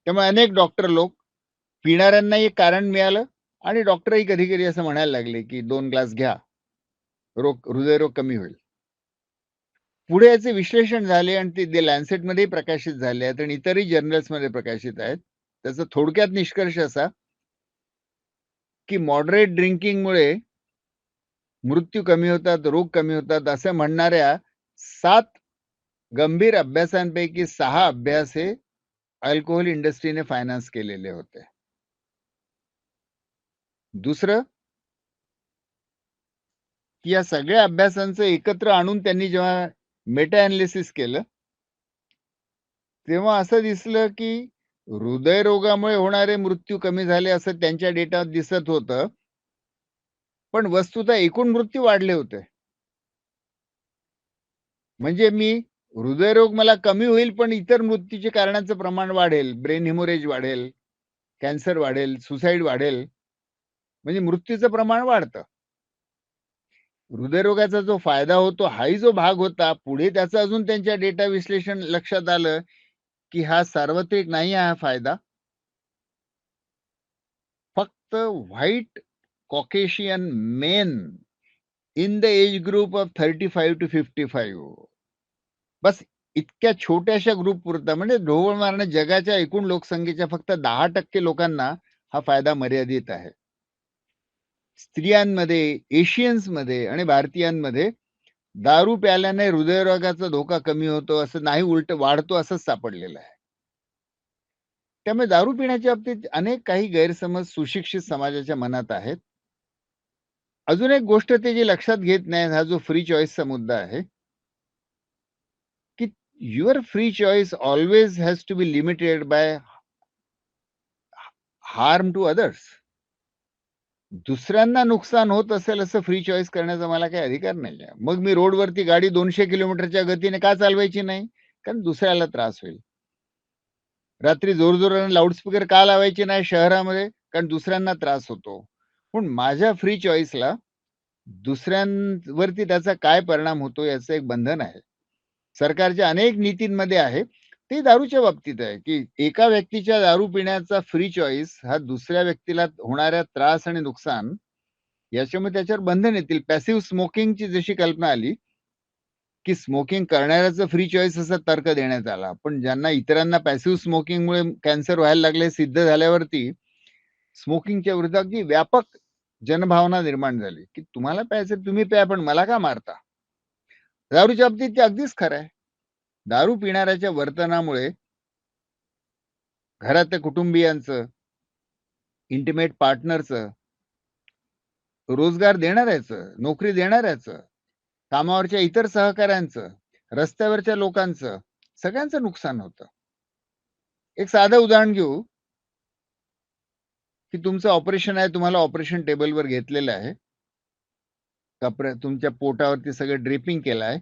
त्यामुळे अनेक डॉक्टर लोक पिणाऱ्यांना एक कारण मिळालं आणि डॉक्टरही कधी-कधी असं म्हणायला लागले, की 2 ग्लास घ्या, हृदयरोग कमी होईल. पुढे याचे विश्लेषण झाले आणि ते The Lancetमध्येही प्रकाशित झाले आहेत आणि इतरही जर्नल्समध्ये प्रकाशित आहेत. त्याचा थोडक्यात निष्कर्ष असा, की मॉडरेट ड्रिंकिंगमुळे मृत्यू कमी होतात, रोग कमी होतात असं म्हणणाऱ्या 7 गंभीर अभ्यासांपैकी 6 अभ्यास हे अल्कोहोल इंडस्ट्रीने फायनान्स केलेले होते. दुसरं, की या सगळ्या अभ्यासांचं एकत्र आणून त्यांनी जेव्हा मेटा एनालिसिस केलं, तेव्हा असं दिसलं, की हृदयरोगामुळे होणारे मृत्यू कमी झाले असं त्यांच्या डेटात दिसत होतं. पण वस्तुतः एकूण मृत्यू वाढले होते. म्हणजे मी हृदयरोग मला कमी होईल, पण इतर मृत्यूच्या कारणांचं प्रमाण वाढेल. ब्रेन हेमोरेज वाढेल, कॅन्सर वाढेल, सुसाईड वाढेल, म्हणजे मृत्यूचं प्रमाण वाढतं. हृदयरोगाचा जो फायदा होतो, हाही जो भाग होता, पुढे त्याचं अजून त्यांच्या डेटा विश्लेषण लक्षात आलं, की हा सार्वत्रिक नाही आहे हा फायदा. फक्त white Caucasian men in the age group of 35 to 55 बस इतक्या छोट्याशा ग्रुप पुरता म्हणजे ढोबळ मारणं जगाच्या एकूण लोकसंख्येच्या फक्त 10% लोकांना हा फायदा मर्यादित आहे. स्त्रियांमध्ये, एशियन्समध्ये आणि भारतीयांमध्ये दारू प्यायल्याने हृदयरोगाचा धोका कमी होतो असं नाही, उलट वाढतो असंच सापडलेलं आहे. त्यामुळे दारू पिण्याच्या बाबतीत अनेक काही गैरसमज सुशिक्षित समाजाच्या मनात आहेत. अजून एक गोष्ट ते जे लक्षात घेत नाहीत, हा जो फ्री चॉईसचा मुद्दा आहे, की your free choice always has to be limited by harm to others. दुसऱ्यांना नुकसान होत असेल असं फ्री चॉईस करण्याचा मला काही अधिकार नाहीये. मग मी रोडवरती गाडी 200 किलोमीटरच्या गतीने का चालवायची नाही? कारण दुसऱ्याला त्रास होईल. रात्री जोरजोराने लाउडस्पीकर का लावायचे नाही शहरामध्ये? कारण दुसऱ्यांना त्रास होतो. पण माझ्या फ्री चॉईसला दुसऱ्यांवरती त्याचा काय परिणाम होतो याचं एक बंधन आहे. सरकारच्या अनेक नीतींमध्ये आहे. ते दारूच्या बाबतीत आहे, की एका व्यक्तीच्या दारू पिण्याचा फ्री चॉईस हा दुसऱ्या व्यक्तीला होणाऱ्या त्रास आणि नुकसान याच्यामुळे त्याच्यावर बंधन येतील. पॅसिव्ह स्मोकिंगची जशी कल्पना आली, की स्मोकिंग करणाऱ्याचं फ्री चॉईस असा तर्क देण्यात आला. पण ज्यांना इतरांना पॅसिव्ह स्मोकिंगमुळे कॅन्सर व्हायला लागले सिद्ध झाल्यावरती स्मोकिंगच्या विरुद्ध अगदी व्यापक जनभावना निर्माण झाली, की तुम्हाला प्यायचं तुम्ही प्या, पण मला का मारता? दारूच्या बाबतीत ते अगदीच खरं आहे. दारू पिणाऱ्याच्या वर्तनामुळे घरातल्या कुटुंबियांचं, इंटिमेट पार्टनरचं, रोजगार देणाऱ्याचं, नोकरी देणाऱ्याचं, कामावरच्या इतर सहकाऱ्यांचं, रस्त्यावरच्या लोकांचं, सगळ्यांचं नुकसान होतं. एक साधं उदाहरण घेऊ, की तुमचं ऑपरेशन आहे, तुम्हाला ऑपरेशन टेबलवर घेतलेलं आहे. तुमच्या पोटावरती सगळं ड्रेपिंग केलं आहे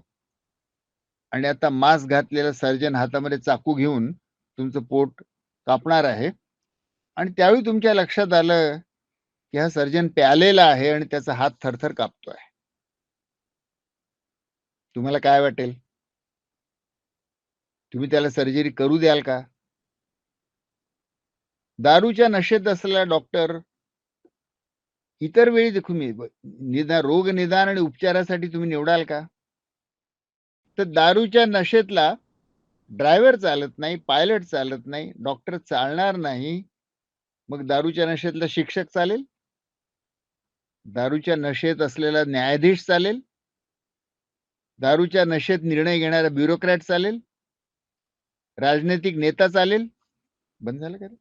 आणि आता मास्क घातलेला सर्जन हातामध्ये चाकू घेऊन तुमचं पोट कापणार आहे आणि त्यावेळी तुमच्या लक्षात आलं, की हा सर्जन प्यालेला आहे आणि त्याचा हात थरथर कापतोय. तुम्हाला काय वाटेल? तुम्ही त्याला सर्जरी करू द्याल का? दारूच्या नशेत असलेला डॉक्टर इतर वेळी तुम्ही रोग निदान आणि उपचारासाठी तुम्ही निवडाल का? तर दारूच्या नशेतला ड्रायव्हर चालत नाही, पायलट चालत नाही, डॉक्टर चालणार नाही. मग दारूच्या नशेतला शिक्षक चालेल? दारूच्या नशेत असलेला न्यायाधीश चालेल? दारूच्या नशेत निर्णय घेणारा ब्युरोक्रॅट चालेल? राजनैतिक नेता चालेल? बंद झालं का रे?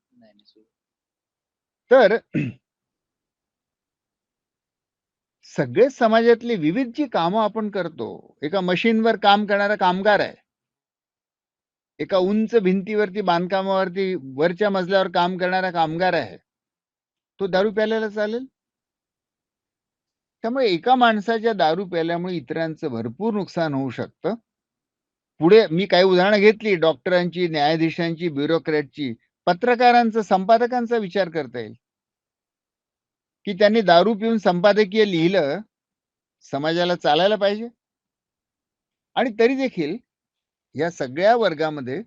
तर सगळे समाजातली विविध जी कामं आपण करतो, एका मशीनवर काम करणारा कामगार आहे. एका उंच भिंतीवरती बांधकामावरती वरच्या मजल्यावर काम करणारा कामगार आहे. तो दारू प्यायलेला चालेल? त्यामुळे एका माणसाच्या दारू प्यायल्यामुळे इतरांचं भरपूर नुकसान होऊ शकतं. पुढे मी काही उदाहरणं घेतली डॉक्टरांची, न्यायाधीशांची, ब्युरोक्रॅटची. पत्रकारांचा, संपादकांचा विचार करता येईल, की त्यांनी दारू पिऊन संपादकीय लिहिलं, समाजाला चालायला पाहिजे. आणि तरी देखील या सगळ्या वर्गामध्ये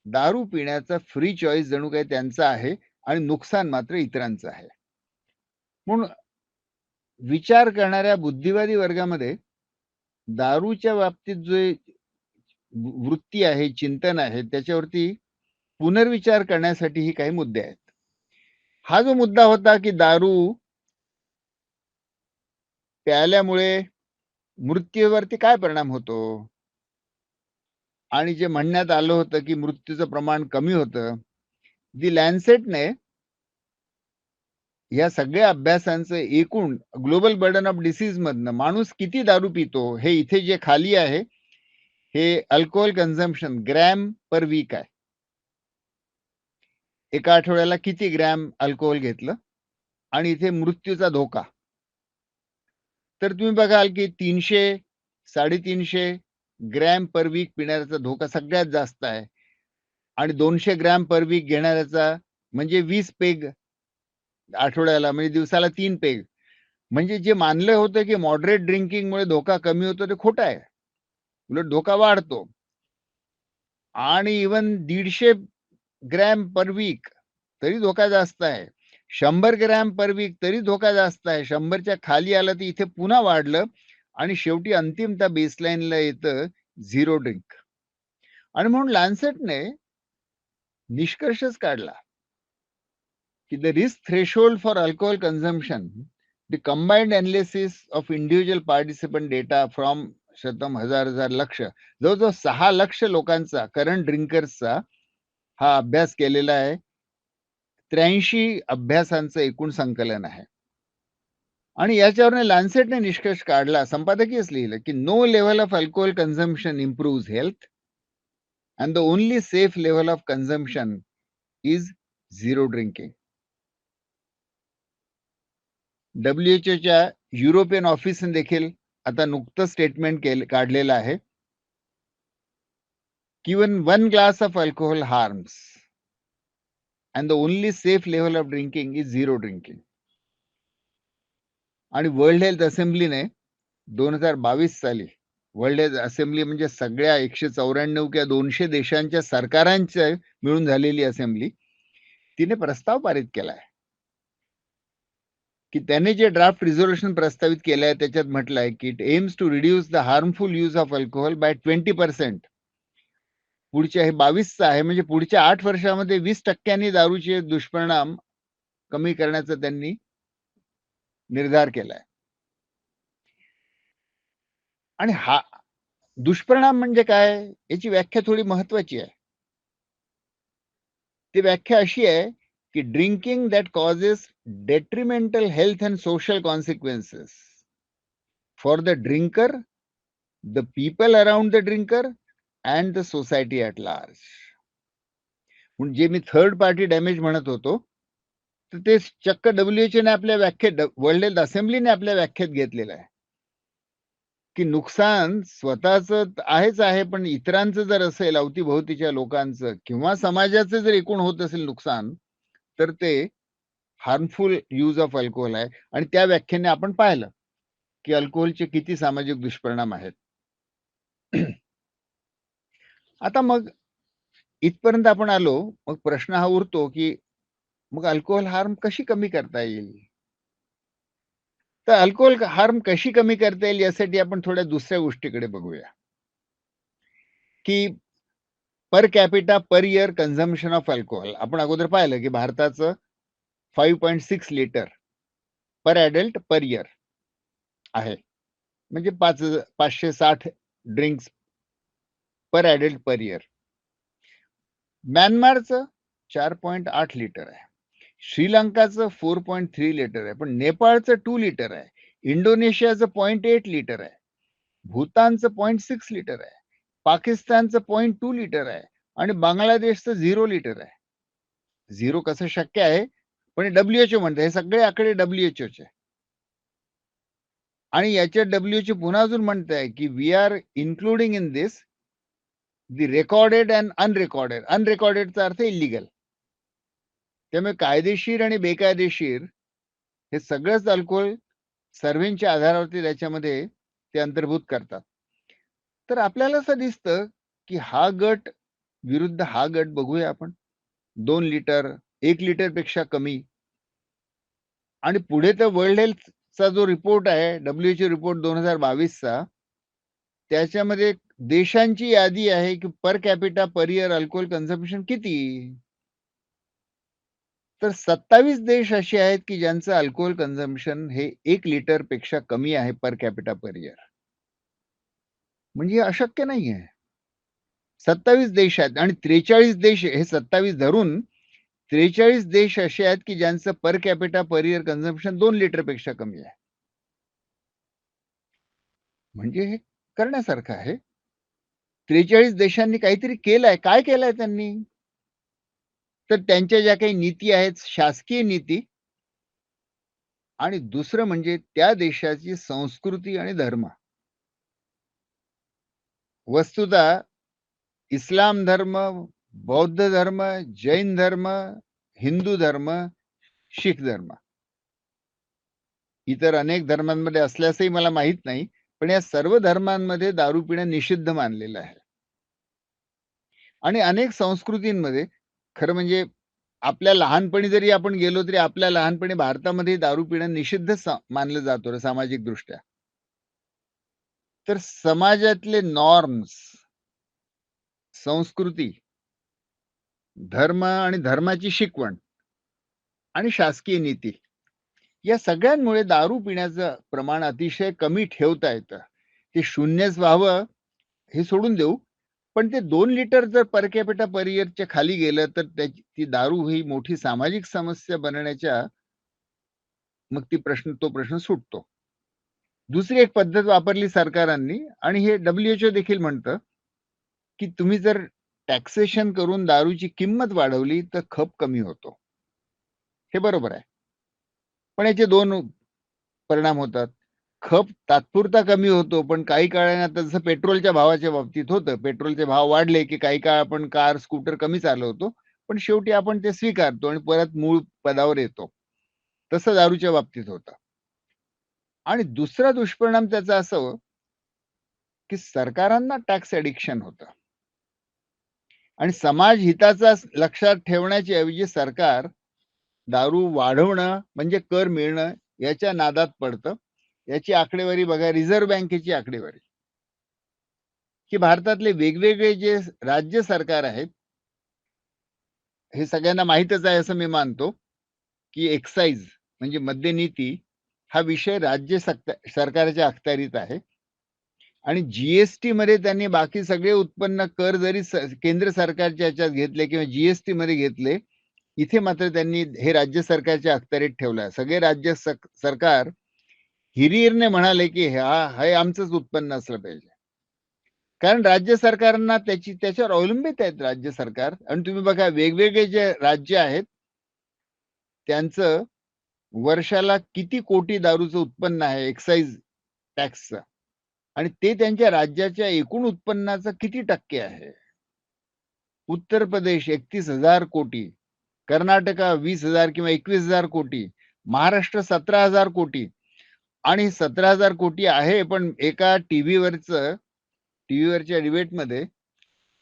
दारू पिण्याचा फ्री चॉईस जणू काही त्यांचा आहे आणि नुकसान मात्र इतरांचं आहे. म्हणून विचार करणाऱ्या बुद्धिवादी वर्गामध्ये दारूच्या बाबतीत जे वृत्ती आहे, चिंतन आहे, त्याच्यावरती पुनर्विचार करण्यासाठीही काही मुद्दे आहेत. हा जो मुद्दा होता, की दारू प्यायल्यामुळे मृत्यूवरती काय परिणाम होतो? आणि जे म्हणण्यात आलं होतं, की मृत्यूचं प्रमाण कमी होतं. दि लॅन्सेटने या सगळ्या अभ्यासांचं एकूण ग्लोबल बर्डन ऑफ डिसीज मधनं माणूस किती दारू पितो, हे इथे जे खाली आहे, हे alcohol consumption gram per weak आहे. एका आठवड्याला किती ग्रॅम अल्कोहोल घेतलं आणि इथे मृत्यूचा धोका. तर तुम्ही बघाल, की 300, 350 ग्रॅम पर वीक पिणाऱ्याचा धोका सगळ्यात जास्त आहे आणि 200 ग्रॅम पर वीक घेणाऱ्याचा म्हणजे 20 पेग आठवड्याला, म्हणजे दिवसाला 3 पेग. म्हणजे जे मानलं होतं, की मॉडरेट ड्रिंकिंगमुळे धोका कमी होतो, ते खोटं आहे. उलट धोका वाढतो. आणि इव्हन 150 ग्रॅम पर वीक तरी धोका जास्त आहे. 100 ग्रॅम पर वीक तरी धोका जास्त आहे. 100च्या खाली आलं तर इथे पुन्हा वाढलं आणि शेवटी अंतिमतः बेसलाईनला येतं झिरो ड्रिंक. आणि म्हणून लॅन्सेटने निष्कर्षच काढला, की the risk threshold for alcohol consumption, the combined analysis of individual participant data from हजार लक्ष, जवळजवळ 6 लक्ष लोकांचा, करंट ड्रिंकर्सचा हा अभ्यास केलेला आहे. 83 अभ्यासांचं एकूण संकलन आहे. आणि याच्यावरने लॅन्सेटने निष्कर्ष काढला, संपादकीयच लिहिलं, की no level of alcohol consumption improves health and the only safe level of consumption is zero drinking. WHOच्या युरोपियन ऑफिसने देखील आता नुकतं स्टेटमेंट काढलेलं आहे, की when 1 glass of alcohol harms and the only safe level of drinking is zero drinking. आणि world health असेंब्लीने 2022 साली world health assembly म्हणजे सगळ्या 194 किंवा 200 देशांच्या सरकारांची मिळून झालेली असेंब्ली. तिने प्रस्ताव पारित केलाय, की त्याने जे ड्राफ्ट रिझोल्यूशन प्रस्तावित केलंय त्याच्यात म्हटलंय, की it aims to reduce the harmful use of alcohol by 20%. पुढच्या हे 22चं आहे, म्हणजे पुढच्या 8 वर्षामध्ये 20% दारूचे दुष्परिणाम कमी करण्याचा त्यांनी निर्धार केलाय. आणि हा दुष्परिणाम म्हणजे काय? याची व्याख्या थोडी महत्वाची आहे. ती व्याख्या अशी आहे, की drinking that causes डेट्रिमेंटल health and social consequences for the drinker, the people around the drinker and the society at large. म्हणजे मी थर्ड पार्टी डॅमेज म्हणत होतो, तर ते चक्क WHO आपल्या व्याख्येत, वर्ल्ड हेल्थ असेंब्लीने आपल्या व्याख्येत घेतलेलं आहे, की नुकसान स्वतःचं आहेच आहे, पण इतरांचं जर असेल, अवतीभोवतीच्या लोकांचं किंवा समाजाचं जर एकूण होत असेल नुकसान, तर ते हार्मफुल यूज ऑफ अल्कोहोल आहे. आणि त्या व्याख्येने आपण पाहिलं, की अल्कोहोलचे किती सामाजिक दुष्परिणाम आहेत. आता मग इथपर्यंत आपण आलो, मग प्रश्न हा उरतो, की मग अल्कोहोल हार्म कशी कमी करता येईल? तर अल्कोहोल हार्म कशी कमी करता येईल यासाठी आपण थोड्या दुसऱ्या गोष्टीकडे बघूया, की per capita per year consumption of alcohol. आपण अगोदर पाहिलं, की भारताचं 5.6 litre per adult per year आहे. म्हणजे 560 ड्रिंक्स पर ॲडल्ट पर इयर. म्यानमारचं 4.8 लिटर आहे. श्रीलंकाचं 4.3 लिटर आहे. पण नेपाळचं 2 लिटर आहे. इंडोनेशियाचं 0.8 लिटर आहे. भूतानचं 0.6 लिटर आहे. पाकिस्तानचं 0.2 लिटर आहे. आणि बांगलादेशचं 0 लिटर आहे. 0 कसं शक्य आहे? पण WHO म्हणतं, हे सगळे आकडे WHOचे. आणि याच्यात WHO पुन्हा अजून म्हणतंय, की we are including in this the recorded and unrecorded. अनरेकॉर्डेडचा अर्थ इल्लीगल. त्यामुळे कायदेशीर आणि बेकायदेशीर हे सगळंच अल्कोहोल सर्व्हेच्या आधारावरती त्याच्यामध्ये ते अंतर्भूत करतात. तर आपल्याला असं दिसतं, की हा गट विरुद्ध हा गट बघूया आपण. 2 लिटर, 1 लिटरपेक्षा कमी. आणि पुढे तर वर्ल्ड हेल्थचा जो रिपोर्ट आहे, WHO रिपोर्ट 2022चा, त्याच्यामध्ये देशांची यादी आहे, की per capita per year alcohol consumption किती? तर 27 देश असे आहेत, की ज्यांचं अल्कोहोल कन्झम्पशन हे 1 लिटरपेक्षा कमी आहे पर कॅपिटा पर इयर. म्हणजे हे अशक्य नाहीये. 27 देश आहेत आणि 43 देश, हे 27 धरून 43 देश असे आहेत, की ज्यांचं per capita per year consumption 2 लिटरपेक्षा कमी आहे. म्हणजे हे करण्यासारखं आहे. 43 देशांनी काहीतरी केलंय. काय केलंय त्यांनी? तर त्यांच्या ज्या काही नीती आहेत, शासकीय नीती, आणि दुसरं म्हणजे त्या देशाची संस्कृती आणि धर्म. वस्तुतः इस्लाम धर्म, बौद्ध धर्म, जैन धर्म, हिंदू धर्म, शीख धर्म, इतर अनेक धर्मांमध्ये असल्यासही मला माहीत नाही. पण या सर्व धर्मांमध्ये दारू पिणं निषिद्ध मानलेलं आहे. आणि अनेक संस्कृतींमध्ये खरं म्हणजे आपल्या लहानपणी जरी आपण गेलो, तरी आपल्या लहानपणी भारतामध्ये दारू पिणं निषिद्ध मानलं जात होतं सामाजिकदृष्ट्या. तर समाजातले नॉर्म्स, संस्कृती, धर्म आणि धर्माची शिकवण आणि शासकीय नीती, या सगळ्यांमुळे दारू पिण्याचं प्रमाण अतिशय कमी ठेवता येतं. ते शून्यच व्हावं हे सोडून देऊ, पण ते 2 लिटर जर पर कॅपिटा पर इयरच्या खाली गेलं, तर त्याची ती दारू ही मोठी सामाजिक समस्या बनण्याच्या, मग तो प्रश्न सुटतो. दुसरी एक पद्धत वापरली सरकारांनी, आणि हे WHO देखील म्हणतं, की तुम्ही जर टॅक्सेशन करून दारूची किंमत वाढवली, तर खप कमी होतो. हे बरोबर आहे. पण याचे 2 परिणाम होतात. खप तात्पुरता कमी होतो, पण काही काळाने, आता जसं पेट्रोलच्या भावाच्या बाबतीत होतं. पेट्रोलचे भाव वाढले, की काही काळ आपण कार, स्कूटर कमी चालवतो. पण शेवटी आपण ते स्वीकारतो आणि परत मूळ पदावर येतो. तसं दारूच्या बाबतीत होतं. आणि दुसरा दुष्परिणाम त्याचा असं, की सरकारांना टॅक्स ॲडिक्शन होतं आणि समाज हिताचा लक्षात ठेवण्याच्या ऐवजी सरकार दारू वाढवणं म्हणजे कर मिळणं याच्या नादात पडतं. याची आकडेवारी बघा, रिझर्व्ह बँकेची आकडेवारी, की भारतातले वेगवेगळे जे राज्य सरकार आहेत, हे सगळ्यांना माहीतच आहे असं मी मानतो, की एक्साईज म्हणजे मद्यनीती हा विषय सरकारच्या अखत्यारीत आहे आणि जी-एस-टीमध्ये त्यांनी बाकी सगळे उत्पन्न कर जरी केंद्र सरकारच्या ह्याच्यात घेतले किंवा जी-एस-टीमध्ये घेतले, इथे मात्र त्यांनी हे राज्य सरकारच्या अखत्यारीत ठेवलं आहे. सगळे राज्य सरकार हिरिरीने म्हणाले, की हे आमचंच उत्पन्न असलं पाहिजे. कारण राज्य सरकारांना त्याच्यावर अवलंबित आहेत राज्य सरकार आणि तुम्ही बघा वेगवेगळे जे राज्य आहेत, त्यांचं वर्षाला किती कोटी दारूचं उत्पन्न आहे एक्साईज टॅक्सचं आणि ते त्यांच्या राज्याच्या एकूण उत्पन्नाचं किती टक्के आहे? उत्तर प्रदेश 31,000 कोटी, कर्नाटका 20,000 किंवा 21,000 कोटी, महाराष्ट्र 17,000 कोटी आणि 17,000 कोटी आहे, पण एका टीव्हीवरच्या डिबेटमध्ये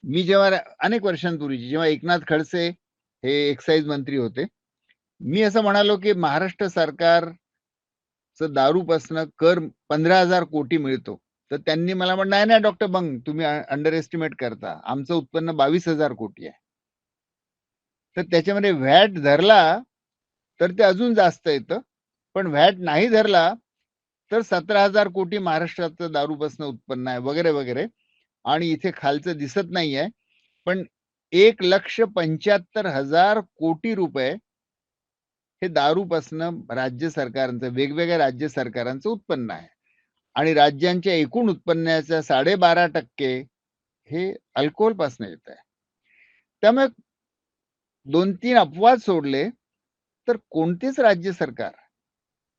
मी जेव्हा अनेक वर्षांपूर्वी जेव्हा एकनाथ खडसे हे एक्साईज मंत्री होते, मी असं म्हणालो, की महाराष्ट्र सरकारचं दारूपासनं कर 15,000 कोटी मिळतो. तर त्यांनी मला म्हटलं, "नाही, नाही डॉक्टर बंग, तुम्ही अंडर एस्टिमेट करता. आमचं उत्पन्न 22,000 कोटी आहे." तर त्याच्यामध्ये व्हॅट धरला, तर ते अजून जास्त येतं. पण व्हॅट नाही धरला, तर 17,000 कोटी महाराष्ट्राचं दारूपासनं उत्पन्न आहे वगैरे, वगैरे. आणि इथे खालचं दिसत नाहीये. पण 1,75,000 कोटी रुपये हे दारूपासनं राज्य सरकारांचं, वेगवेगळ्या राज्य सरकारांचं उत्पन्न आहे. आणि राज्यांच्या एकूण उत्पन्नाच्या 12.5% हे अल्कोहोलपासनं येत आहे. त्यामुळे 2-3 अपवाद सोडले, तर कोणतेच राज्य सरकार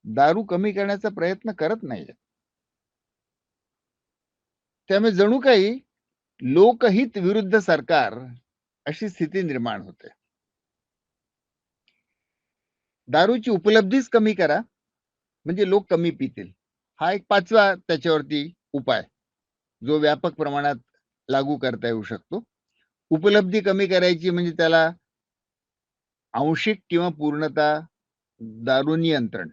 दारू कमी करण्याचा प्रयत्न करत नाहीये. त्यामुळे जणू काही लोकहित विरुद्ध सरकार अशी स्थिती निर्माण होते. दारूची उपलब्धीच कमी करा, म्हणजे लोक कमी पितील. हा एक 5वा त्याच्यावरती उपाय, जो व्यापक प्रमाणात लागू करता येऊ शकतो. उपलब्धी कमी करायची म्हणजे त्याला आंशिक किंवा पूर्णतः दारू नियंत्रण.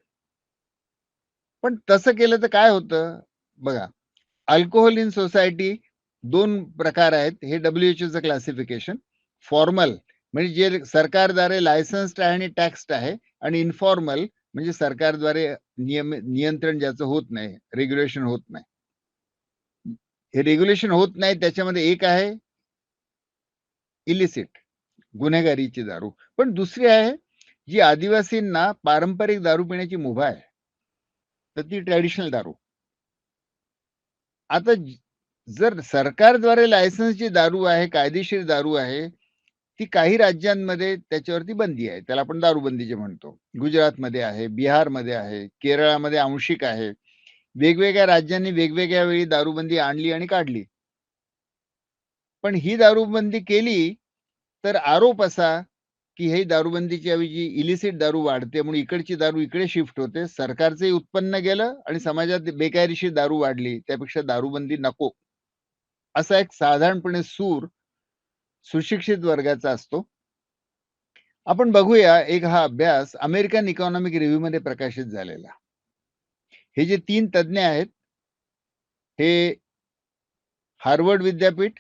पण तसं केलं तर काय होतं? बघा, अल्कोहोल इन सोसायटी 2 प्रकार आहेत. हे WHOचं क्लासिफिकेशन. फॉर्मल म्हणजे जे सरकारद्वारे लायसन्स्ड आहे आणि टॅक्स्ड आहे आणि इन्फॉर्मल म्हणजे सरकारद्वारे नियंत्रण ज्याचं होत नाही, रेग्युलेशन होत नाही. हे रेग्युलेशन होत नाही त्याच्यामध्ये एक आहे इलिसिट, गुन्हेगारीची दारू. पण दुसरी आहे, जी आदिवासींना पारंपरिक दारू पिण्याची मुभा आहे. तर ती ट्रॅडिशनल दारू. आता जर सरकारद्वारे लायसन्सची दारू आहे, कायदेशीर दारू आहे, ती काही राज्यांमध्ये त्याच्यावरती बंदी आहे. त्याला आपण दारूबंदी जे म्हणतो. गुजरातमध्ये आहे, बिहारमध्ये आहे, केरळामध्ये आंशिक आहे. वेगवेगळ्या राज्यांनी वेगवेगळ्या वेळी दारूबंदी आणली आणि काढली. पण ही दारूबंदी केली, तर आरोप असा, की हे दारूबंदीच्या ऐवजी इलिसिट दारू वाढते म्हणून इकडची दारू इकडे शिफ्ट होते. सरकारचंही उत्पन्न गेलं आणि समाजात बेकायदेशीर दारू वाढली. त्यापेक्षा दारूबंदी नको. असा एक साधारणपणे सूर सुशिक्षित वर्गाचा असतो. आपण बघूया एक हा अभ्यास अमेरिकन इकॉनॉमिक रिव्ह्यूमध्ये प्रकाशित झालेला. हे जे 3 तज्ञ आहेत, हे हार्वर्ड विद्यापीठ,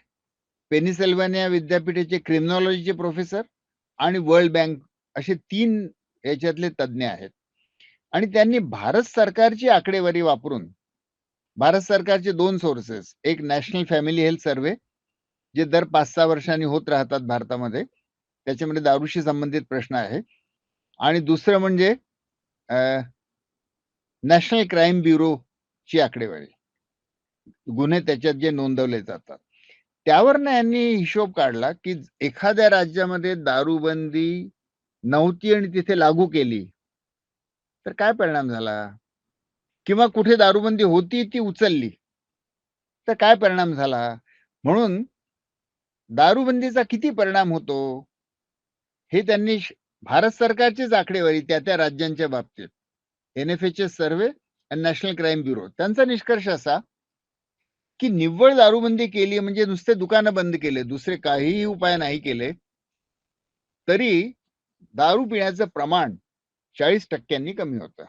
पेनिसिल्व्हानिया विद्यापीठाचे क्रिमिनॉलॉजीचे प्रोफेसर आणि वर्ल्ड बँक असे 3 याच्यातले तज्ञ आहेत. आणि त्यांनी भारत सरकारची आकडेवारी वापरून, भारत सरकारचे 2 सोर्सेस, एक नॅशनल फॅमिली हेल्थ सर्व्हे, जे दर 5-6 वर्षांनी होत राहतात भारतामध्ये. त्याच्यामध्ये दारूशी संबंधित प्रश्न आहे. आणि दुसरं म्हणजे नॅशनल क्राईम ब्युरोची आकडेवारी. गुन्हे त्याच्यात जे नोंदवले जातात. त्यावरनं यांनी हिशोब काढला, की एखाद्या राज्यामध्ये दारूबंदी नव्हती आणि तिथे लागू केली, तर काय परिणाम झाला? किंवा कुठे दारूबंदी होती ती उचलली, तर काय परिणाम झाला? म्हणून दारूबंदीचा किती परिणाम होतो, हे त्यांनी भारत सरकारचीच आकडेवारी त्या राज्यांच्या बाबतीत, NFHS सर्व्हे आणि नॅशनल क्राईम ब्युरो त्यांचा निष्कर्ष असा, की निव्वळ दारूबंदी केली म्हणजे नुसते दुकानं बंद केले, दुसरे काहीही उपाय नाही केले, तरी दारू पिण्याचं प्रमाण 40% कमी होतं.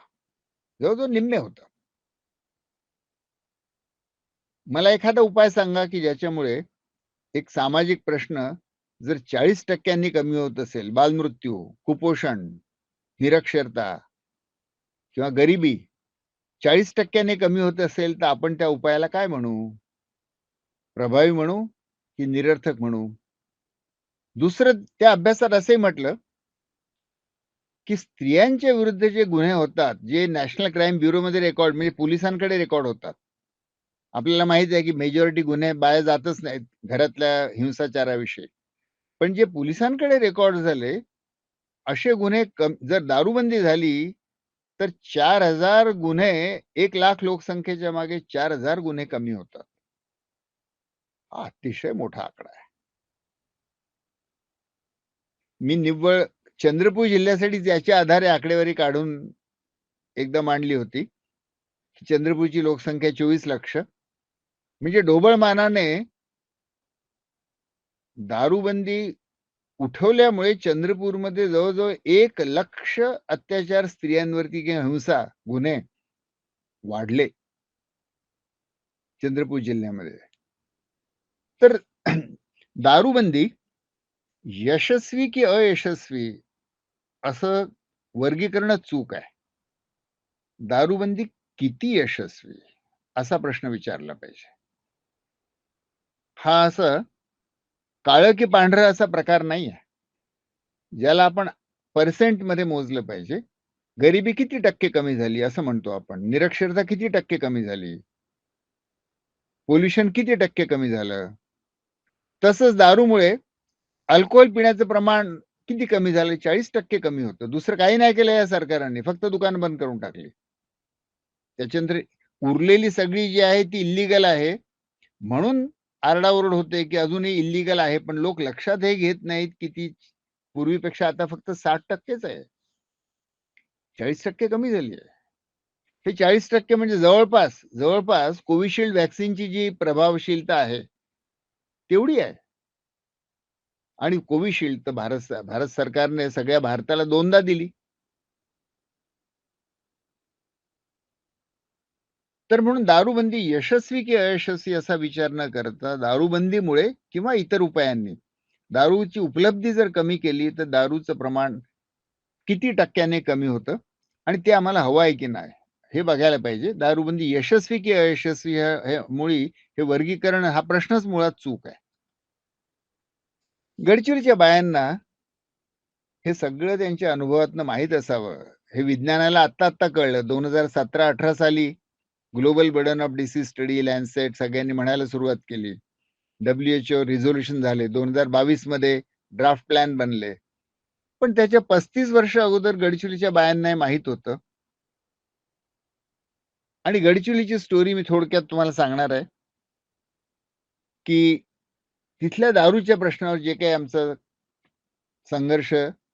जवळ-जवळ निम्मे होतं. मला एखादा उपाय सांगा, की ज्याच्यामुळे एक सामाजिक प्रश्न जर 40% कमी होत असेल, बालमृत्यू, कुपोषण, निरक्षरता किंवा गरिबी 40% कमी होत असेल, तर आपण त्या उपायाला काय म्हणू? प्रभावी म्हणू, की निरर्थक म्हणू? दुसरं त्या अभ्यासात असंही म्हटलं, की स्त्रियांच्या विरुद्ध जे गुन्हे होतात, जे नॅशनल क्राईम ब्युरोमध्ये रेकॉर्ड म्हणजे पोलिसांकडे रेकॉर्ड होतात. आपल्याला माहिती आहे, की मेजॉरिटी गुन्हे बाहेर जातच नाहीत घरातल्या हिंसाचाराविषयी. पण जे पोलिसांकडे रेकॉर्ड झाले, असे गुन्हे जर दारूबंदी झाली, तर 4,000 गुन्हे 1,00,000 लोकसंख्येच्या मागे 4,000 गुन्हे कमी होतात. हा अतिशय मोठा आकडा आहे. मी निव्वळ चंद्रपूर जिल्ह्यासाठी त्याच्या आधारे आकडेवारी काढून एकदा मांडली होती. चंद्रपूरची लोकसंख्या 24 लक्ष. म्हणजे ढोबळ मानाने दारूबंदी उठवल्यामुळे चंद्रपूरमध्ये जवळ-जवळ 1,00,000 अत्याचार स्त्रियांवरती किंवा हिंसा गुन्हे वाढले चंद्रपूर जिल्ह्यामध्ये. तर दारूबंदी यशस्वी की अयशस्वी असं वर्गीकरणच चूक आहे. दारूबंदी किती यशस्वी असा प्रश्न विचारला पाहिजे. हा असं काळं की पांढरं असा प्रकार नाहीये. ज्याला आपण पर्सेंटमध्ये मोजलं पाहिजे. गरिबी किती टक्के कमी झाली असं म्हणतो आपण. निरक्षरता किती टक्के कमी झाली? पोल्युशन किती टक्के कमी झालं? तसंच दारूमुळे अल्कोहोल पिण्याचं प्रमाण किती कमी झालं? 40% कमी होतं. दुसरं काही नाही केलं या सरकारांनी. फक्त दुकान बंद करून टाकली. त्याच्यानंतर उरलेली सगळी जी आहे ती इल्लीगल आहे. म्हणून आरडाओरड होते, की अजूनही इल्लीगल आहे. पण लोक लक्षात हे घेत नाहीत, की ती पूर्वीपेक्षा आता फक्त 60%च आहे. 40% कमी झाली आहे. हे 40% म्हणजे जवळपास कोविशिल्ड व्हॅक्सिनची जी प्रभावशीलता आहे, तेवढी आहे. आणि कोविशिल्ड तर भारत सरकारने सगळ्या भारताला 2दा दिली. तर म्हणून दारूबंदी यशस्वी की अयशस्वी असा विचार न करता दारूबंदीमुळे किंवा इतर उपायांनी दारूची उपलब्धी जर कमी केली, तर दारूचं प्रमाण किती टक्क्याने कमी होतं आणि ते आम्हाला हवं आहे की नाही, हे बघायला पाहिजे. दारूबंदी यशस्वी की अयशस्वी हे मुळी हे वर्गीकरण हा प्रश्नच मुळात चूक आहे. गडचिरोलीच्या बायांना हे सगळं त्यांच्या अनुभवातनं माहीत असावं. हे विज्ञानाला आत्ता कळलं. 2017-18 साली global burden of disease study Lancet सगळ्यांनी म्हणायला सुरुवात केली. WHO रिझोल्यूशन झाले. 2022 मध्ये ड्राफ्ट प्लॅन बनले. पण त्याच्या 35 वर्ष अगोदर गडचिरोलीच्या बायांना हे माहीत होतं. आणि गडचिरोलीची स्टोरी मी थोडक्यात तुम्हाला सांगणार आहे, की तिथल्या दारूच्या प्रश्नावर जे काही आमचा संघर्ष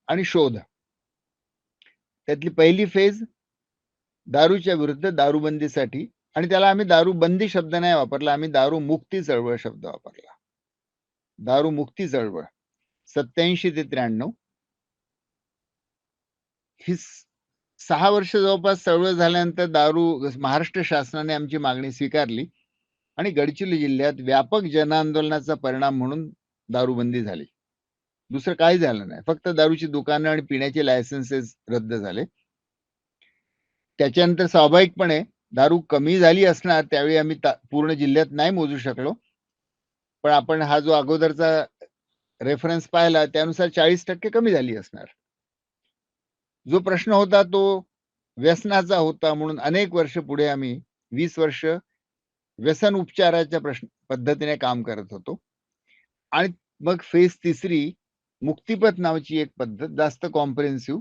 आणि शोध, त्यातली पहिली फेज दारूच्या विरुद्ध दारूबंदीसाठी आणि त्याला आम्ही दारूबंदी शब्द नाही वापरला, आम्ही दारूमुक्ती चळवळ शब्द वापरला. दारूमुक्ती चळवळ 87 ते 93 ही 6 वर्ष जवळपास चळवळ झाल्यानंतर महाराष्ट्र शासनाने आमची मागणी स्वीकारली आणि गडचिरोली जिल्ह्यात व्यापक जनआंदोलनाचा परिणाम म्हणून दारूबंदी झाली. दुसरं काही झालं नाही. फक्त दारूची दुकानं आणि पिण्याचे लायसन्सेस रद्द झाले. त्याच्यानंतर स्वाभाविकपणे दारू कमी झाली असणार त्यावेळी आम्ही पूर्ण जिल्ह्यात नाही मोजू शकलो. पण आपण हा जो अगोदरचा रेफरन्स पाहिला त्यानुसार 40% कमी झाली असणार. जो प्रश्न होता तो व्यसनाचा होता म्हणून अनेक वर्ष पुढे आम्ही 20 वर्ष व्यसन उपचाराच्या पद्धतीने काम करत होतो. आणि मग फेज तिसरी मुक्तिपथ नावाची एक पद्धत जास्त कॉम्प्रिहेन्सिव्ह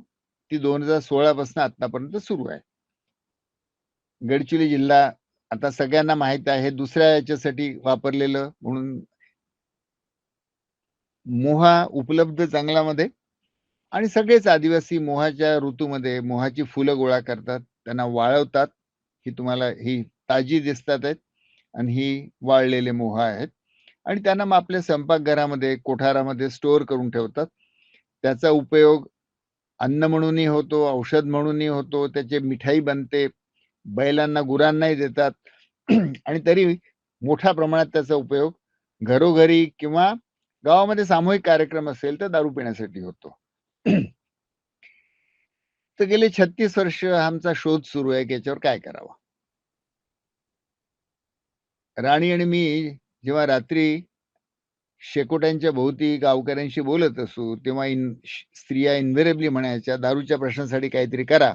ती 2016 पासून आतापर्यंत सुरू आहे. गडचिरोली जिल्हा आता सगळ्यांना माहित आहे दुसऱ्या याच्यासाठी वापरलेलं म्हणून मोहा उपलब्ध जंगलामध्ये आणि सगळेच आदिवासी मोहाच्या ऋतूमध्ये मोहाची फुलं गोळा करतात, त्यांना वाळवतात. ही तुम्हाला ही ताजी दिसतात आहेत आणि ही वाळलेले मोह आहेत आणि त्यांना मग आपल्या स्वयंपाकघरामध्ये, कोठारामध्ये स्टोअर करून ठेवतात. त्याचा उपयोग अन्न म्हणूनही होतो, औषध म्हणूनही होतो, त्याची मिठाई बनते, बैलांना, गुरांनाही देतात आणि तरी मोठ्या प्रमाणात त्याचा उपयोग घरोघरी किंवा गावामध्ये सामूहिक कार्यक्रम असेल तर दारू पिण्यासाठी होतो. तर गेले 36 वर्ष आमचा शोध सुरू आहे की याच्यावर काय करावं? राणी आणि मी जेव्हा रात्री शेकोट्यांच्या भोवती गावकऱ्यांशी बोलत असू, तेव्हा स्त्रिया इन्व्हेरिएबली म्हणायच्या, "दारूच्या प्रश्नासाठी काहीतरी करा."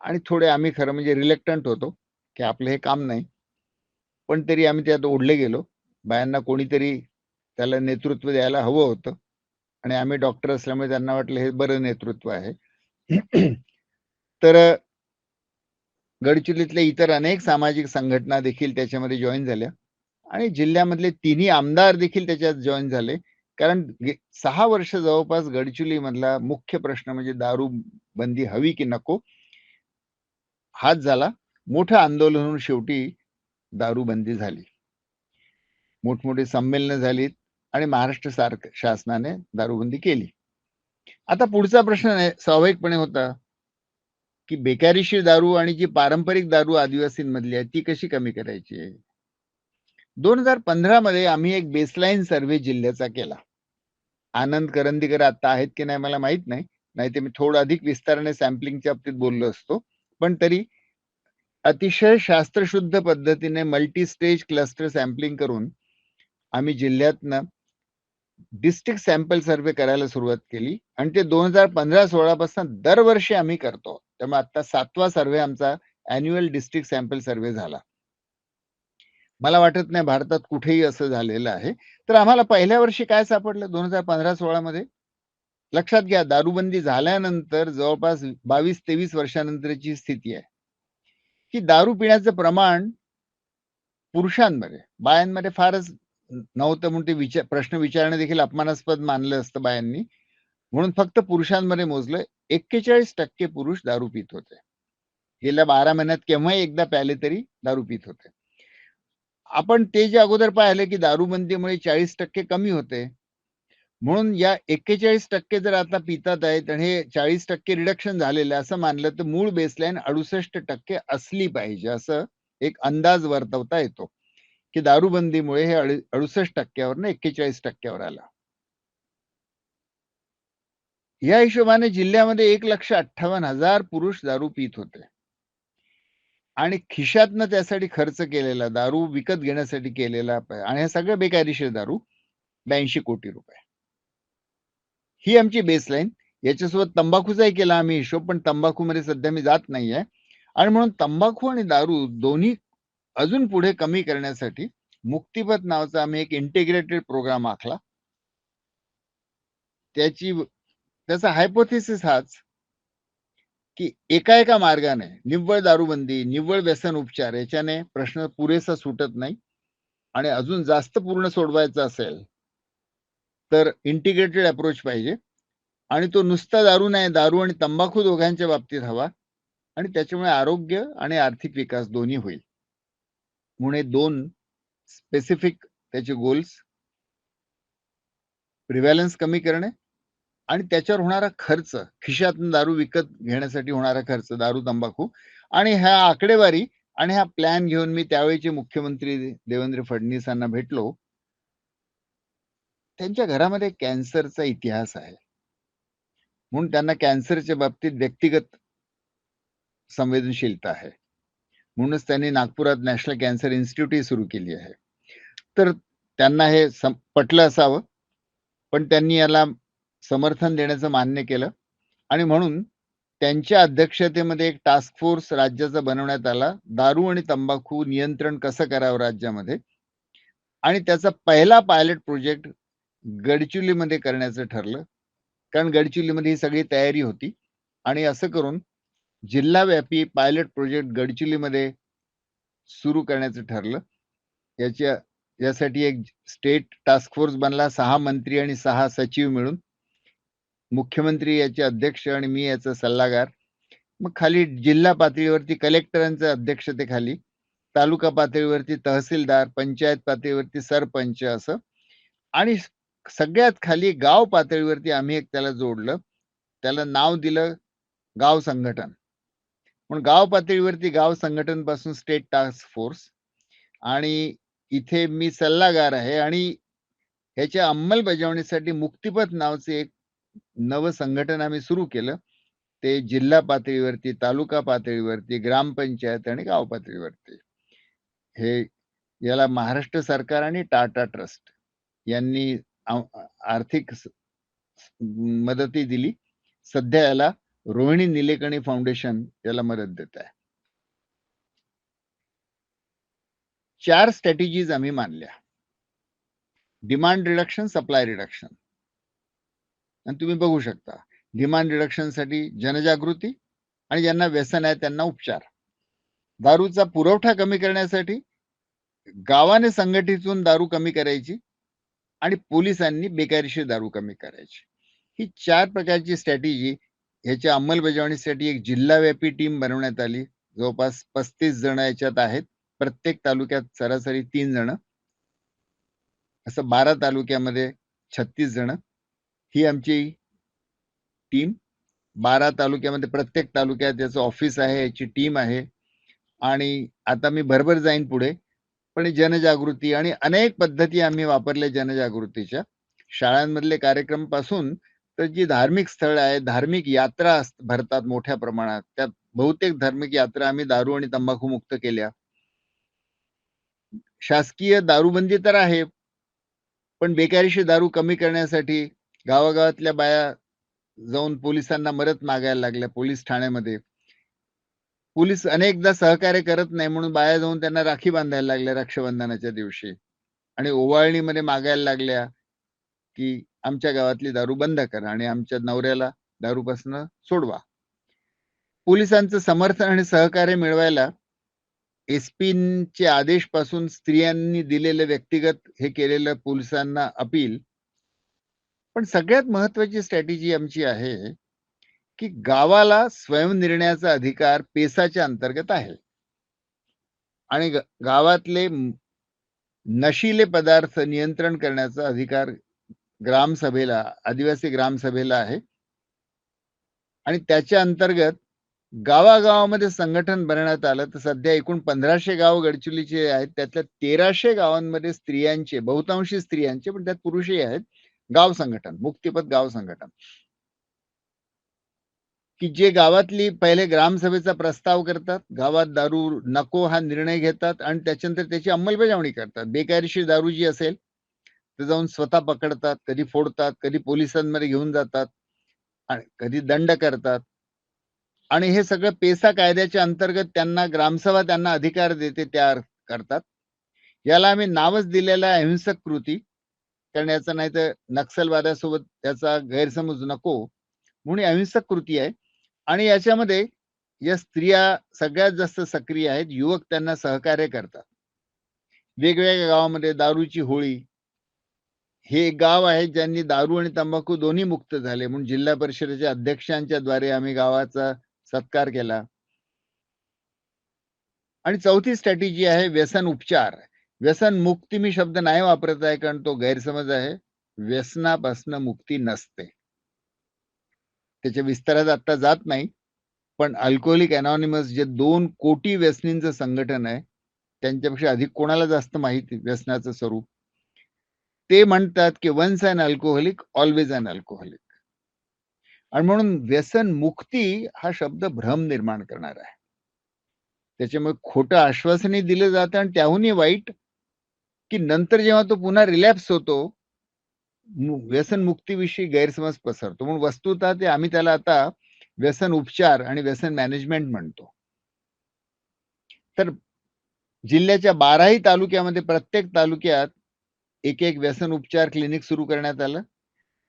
आणि थोडे आम्ही खरं म्हणजे रिलक्टंट होतो, की आपलं हे काम नाही. पण तरी आम्ही त्यात ओढले गेलो. बायांना कोणीतरी त्याला नेतृत्व द्यायला हवं होतं आणि आम्ही डॉक्टर असल्यामुळे त्यांना वाटलं हे बरं नेतृत्व आहे. तर गडचिरोलीतल्या इतर अनेक सामाजिक संघटना देखील त्याच्यामध्ये जॉइन झाल्या आणि जिल्ह्यामधले तिन्ही आमदार देखील त्याच्यात जॉइन झाले. कारण 6 वर्ष जवळपास गडचिरोलीमधला मुख्य प्रश्न म्हणजे दारू बंदी हवी की नको? हाच झाला. मोठं आंदोलन होऊन शेवटी दारूबंदी झाली. मोठमोठी संमेलनं झालीत आणि महाराष्ट्र शासनाने दारूबंदी केली. आता पुढचा प्रश्न स्वाभाविकपणे होता, की बेकायदेशीर दारू आणि जी पारंपरिक दारू आदिवासींमधली आहे, ती कशी कमी करायची आहे? 2015 मध्ये आम्ही एक बेसलाईन सर्व्हे जिल्ह्याचा केला. आनंद करंदीकर आता आहेत की नाही मला माहीत नाही. नाहीतर मी थोडं अधिक विस्ताराने सॅम्पलिंगच्या बाबतीत बोललो असतो. पण तरी अतिशय शास्त्रशुद्ध पद्धतीने मल्टी स्टेज क्लस्टर सॅम्पलिंग करून आम्ही जिल्ह्यातनं डिस्ट्रिक्ट सॅम्पल सर्व्हे करायला सुरुवात केली आणि ते 2015-16 पासून दरवर्षी आम्ही करतो. त्यामुळे आता 7वा सर्व्हे आमचा अॅन्युअल डिस्ट्रिक्ट सॅम्पल सर्व्हे झाला. मला वाटत नाही भारतात कुठेही असं झालेलं आहे. तर आम्हाला पहिल्या वर्षी काय सापडलं 2015-16 मध्ये? लक्षात घ्या दारूबंदी झाल्यानंतर जवळपास 22-23 वर्षानंतरची स्थिती आहे, की दारू पिण्याचं प्रमाण पुरुषांमध्ये, बायांमध्ये फारच नव्हतं म्हणून ते प्रश्न विचारणं देखील अपमानास्पद मानलं असतं बायांनी. म्हणून फक्त पुरुषांमध्ये मोजलं. 41% पुरुष दारू पीत होते. गेल्या 12 महिन्यात केव्हाही एकदा प्याले तरी दारू पीत होते. आपण ते जे अगोदर पाहिले, की दारूबंदीमुळे 40% कमी होते. म्हणून या 41% जर आता पितात आहेत आणि हे 40% रिडक्शन झालेलं आहे असं मानलं तर मूळ बेसलाईन 68% असली पाहिजे असं एक अंदाज वर्तवता येतो, की दारूबंदीमुळे हे 68% वरनं 41% वर आलं. या हिशोबाने जिल्ह्यामध्ये 1,58,000 पुरुष दारू पीत होते. आणि खिशातनं त्यासाठी खर्च केलेला दारू विकत घेण्यासाठी केलेला आणि हे सगळं बेकायदेशीर दारू 82 कोटी रुपये. ही आमची बेसलाईन. याच्यासोबत तंबाखूचाही केला आम्ही हिशोब, पण तंबाखूमध्ये सध्या मी जात नाहीये. आणि म्हणून तंबाखू आणि दारू दोन्ही अजून पुढे कमी करण्यासाठी मुक्तिपथ नावाचा आम्ही एक इंटिग्रेटेड प्रोग्राम आखला. त्याचा हायपोथेसिस हाच, की एका मार्गाने निव्वळ दारूबंदी, निव्वळ व्यसन उपचार याच्याने प्रश्न पुरेसा सुटत नाही आणि अजून जास्त पूर्ण सोडवायचा असेल, तर इंटिग्रेटेड अप्रोच पाहिजे आणि तो नुसता दारू नाही, दारू आणि तंबाखू दोघांच्या बाबतीत हवा आणि त्याच्यामुळे आरोग्य आणि आर्थिक विकास दोन्ही होईल. म्हणून हे 2 स्पेसिफिक त्याचे गोल्स प्रिव्हॅलन्स कमी करणे आणि त्याच्यावर होणारा खर्च, खिशातून दारू विकत घेण्यासाठी होणारा खर्च, दारू, तंबाखू आणि ह्या आकडेवारी आणि हा प्लॅन घेऊन मी त्यावेळेचे मुख्यमंत्री देवेंद्र फडणवीसांना भेटलो. त्यांच्या घरामध्ये कॅन्सरचा इतिहास आहे. म्हणून त्यांना कॅन्सरच्या बाबतीत व्यक्तिगत संवेदनशीलता आहे. म्हणूनच त्यांनी नागपुरात नॅशनल कॅन्सर इन्स्टिट्यूटही सुरू केली आहे. तर त्यांना हे पटलं असावं, पण त्यांनी याला समर्थन देण्याचं मान्य केलं आणि म्हणून त्यांच्या अध्यक्षतेमध्ये एक टास्क फोर्स राज्याचा बनवण्यात आला. दारू आणि तंबाखू नियंत्रण कसं करावं राज्यामध्ये आणि त्याचा पहिला पायलट प्रोजेक्ट गडचिरोलीमध्ये करण्याचं ठरलं. कारण गडचिरोलीमध्ये ही सगळी तयारी होती आणि असं करून जिल्हाव्यापी पायलट प्रोजेक्ट गडचिरोलीमध्ये सुरू करण्याचं ठरलं. यासाठी एक स्टेट टास्क फोर्स बनला. 6 मंत्री आणि 6 सचिव मिळून. मुख्यमंत्री याचे अध्यक्ष आणि मी याचा सल्लागार. मग खाली जिल्हा पातळीवरती कलेक्टरांच्या अध्यक्षतेखाली तालुका पातळीवरती तहसीलदार, पंचायत पातळीवरती सरपंच असं आणि सगळ्यात खाली गाव पातळीवरती आम्ही एक त्याला जोडलं. त्याला नाव दिलं गाव संघटन. पण गाव पातळीवरती गाव संघटनपासून स्टेट टास्क फोर्स आणि इथे मी सल्लागार आहे आणि ह्याच्या अंमलबजावणीसाठी मुक्तिपथ नावाचे एक नवं संघटन आम्ही सुरू केलं. ते जिल्हा पातळीवरती, तालुका पातळीवरती, ग्रामपंचायत आणि गाव पातळीवरती. हे याला महाराष्ट्र सरकार आणि टाटा ट्रस्ट यांनी आर्थिक मदती दिली. सध्या याला रोहिणी निलेकणी फाउंडेशन याला मदत देत आहे. 4 स्ट्रॅटेजीज आम्ही मानल्या. Demand reduction, supply reduction. आणि तुम्ही बघू शकता डिमांड रिडक्शनसाठी जनजागृती आणि ज्यांना व्यसन आहे त्यांना उपचार. दारूचा पुरवठा कमी करण्यासाठी गावाने संघटित होऊन दारू कमी करायची आणि पोलिसांनी बेकायदेशीर दारू कमी करायची. ही 4 प्रकारची स्ट्रॅटेजी ह्याच्या अंमलबजावणीसाठी एक जिल्हाव्यापी टीम बनवण्यात आली. जवळपास 35 जण याच्यात आहेत. प्रत्येक तालुक्यात सरासरी 3 जण. असं 12 तालुक्यामध्ये 36 जण. ही आमची टीम 12 तालुक्यामध्ये प्रत्येक तालुक्यात याचं ऑफिस आहे, याची टीम आहे आणि आता मी भरभर जाईन पुढे. पण जनजागृती आणि अनेक पद्धती आम्ही वापरल्या जनजागृतीच्या. शाळांमधले कार्यक्रम पासून तर जी धार्मिक स्थळ आहे, धार्मिक यात्रा भरतात मोठ्या प्रमाणात. त्यात बहुतेक धार्मिक यात्रा आम्ही दारू आणि तंबाखू मुक्त केल्या. शासकीय दारूबंदी तर आहे. पण बेकायदेशीर दारू कमी करण्यासाठी गावागावातल्या बाया जाऊन पोलिसांना मदत मागायला लागल्या पोलीस ठाण्यामध्ये. पोलीस अनेकदा सहकार्य करत नाही म्हणून बाया जाऊन त्यांना राखी बांधायला लागल्या रक्षाबंधनाच्या दिवशी आणि ओवाळणीमध्ये मागायला लागल्या की आमच्या गावातली दारू बंद करा आणि आमच्या नवऱ्याला दारूपासून सोडवा. पोलिसांचं समर्थन आणि सहकार्य मिळवायला एसपीचे आदेश पासून स्त्रियांनी दिलेलं व्यक्तिगत हे केलेलं पोलिसांना अपील. पण सगळ्यात महत्वाची स्ट्रॅटेजी आमची आहे की गावाला स्वयंनिर्णयाचा अधिकार पेसाच्या अंतर्गत आहे आणि गावातले नशिले पदार्थ नियंत्रण करण्याचा अधिकार ग्रामसभेला, आदिवासी ग्रामसभेला आहे आणि त्याच्या अंतर्गत गावागावामध्ये संघटन बनवण्यात आलं. तर सध्या एकूण 1500 गाव गडचिरोलीचे आहेत. त्यातल्या 1300 गावांमध्ये स्त्रियांचे, बहुतांशी स्त्रियांचे, पण त्यात पुरुषही आहेत, गाव संघटन, मुक्तिपथ गाव संघटन, की जे गावातली पहिले ग्रामसभेचा प्रस्ताव करतात, गावात दारू नको हा निर्णय घेतात आणि त्याच्यानंतर त्याची अंमलबजावणी करतात. बेकायदेशीर दारू जी असेल तर जाऊन स्वतः पकडतात, कधी फोडतात, कधी पोलिसांमध्ये घेऊन जातात आणि कधी दंड करतात. आणि हे सगळं पेसा कायद्याच्या अंतर्गत त्यांना ग्रामसभा त्यांना अधिकार देते त्या करतात. याला आम्ही नावच दिलेलं आहे अहिंसक कृती. कारण याचा नाही तर नक्षलवाद्यासोबत त्याचा गैरसमज नको म्हणून अहिंसक कृती आहे. आणि याच्यामध्ये या स्त्रिया सगळ्यात जास्त सक्रिय आहेत. युवक त्यांना सहकार्य करतात. वेगवेगळ्या गावामध्ये दारूची होळी. हे एक गाव आहे ज्यांनी दारू आणि तंबाखू दोन्ही मुक्त झाले म्हणून जिल्हा परिषदेच्या अध्यक्षांच्या द्वारे आम्ही गावाचा सत्कार केला. आणि चौथी स्ट्रॅटेजी आहे व्यसन उपचार. व्यसन मुक्ती मी शब्द नाही वापरत आहे कारण तो गैरसमज आहे. व्यसनापासून मुक्ती नसते. त्याच्या विस्तारात आता जात नाही. पण अल्कोहोलिक अनॉनिमस जे 2 कोटी व्यसनींचं संघटन आहे, त्यांच्यापेक्षा अधिक कोणाला जास्त माहिती व्यसनाचं स्वरूप. ते म्हणतात की once an alcoholic always an alcoholic. आणि म्हणून व्यसन मुक्ती हा शब्द भ्रम निर्माण करणार आहे. त्याच्यामुळे खोटं आश्वासनही दिलं जातं आणि त्याहूनही वाईट की नंतर जेव्हा तो पुन्हा रिलॅप्स होतो, व्यसन मुक्तीविषयी गैरसमज पसरतो. म्हणून वस्तुतः ते आम्ही त्याला आता व्यसन उपचार आणि व्यसन मॅनेजमेंट म्हणतो. तर जिल्ह्याच्या 12ही तालुक्यामध्ये प्रत्येक तालुक्यात एक व्यसन उपचार क्लिनिक सुरू करण्यात आलं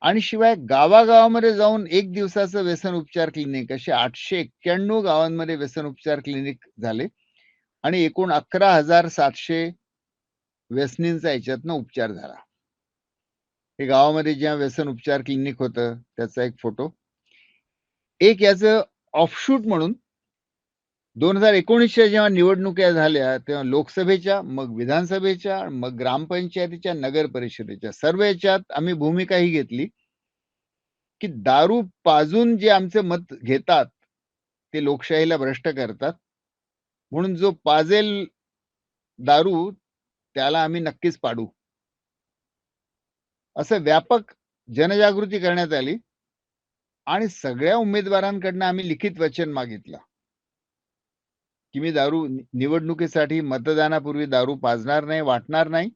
आणि शिवाय गावागावामध्ये जाऊन 1 दिवसाचं व्यसन उपचार क्लिनिक असे 891 गावांमध्ये व्यसन उपचार क्लिनिक झाले आणि एकूण 11,700 व्यसनींचा याच्यातनं उपचार झाला. हे गावामध्ये जेव्हा व्यसन उपचार क्लिनिक होतं त्याचा एक फोटो. एक याचं ऑफशूट म्हणून 2019च्या जेव्हा निवडणुका झाल्या, तेव्हा लोकसभेच्या, मग विधानसभेच्या, मग ग्रामपंचायतीच्या, नगर परिषदेच्या सर्व याच्यात आम्ही भूमिका ही घेतली, की दारू पाजून जे आमचे मत घेतात, ते लोकशाहीला भ्रष्ट करतात. म्हणून जो पाजेल दारू, त्याला आम्ही नक्कीच पाडू. असं व्यापक जनजागृती करण्यात आली आणि सगळ्या उमेदवारांकडनं आम्ही लिखित वचन मागितलं, की मी निवडणुकीसाठी मतदानापूर्वी दारू पाजणार नाही, वाटणार नाही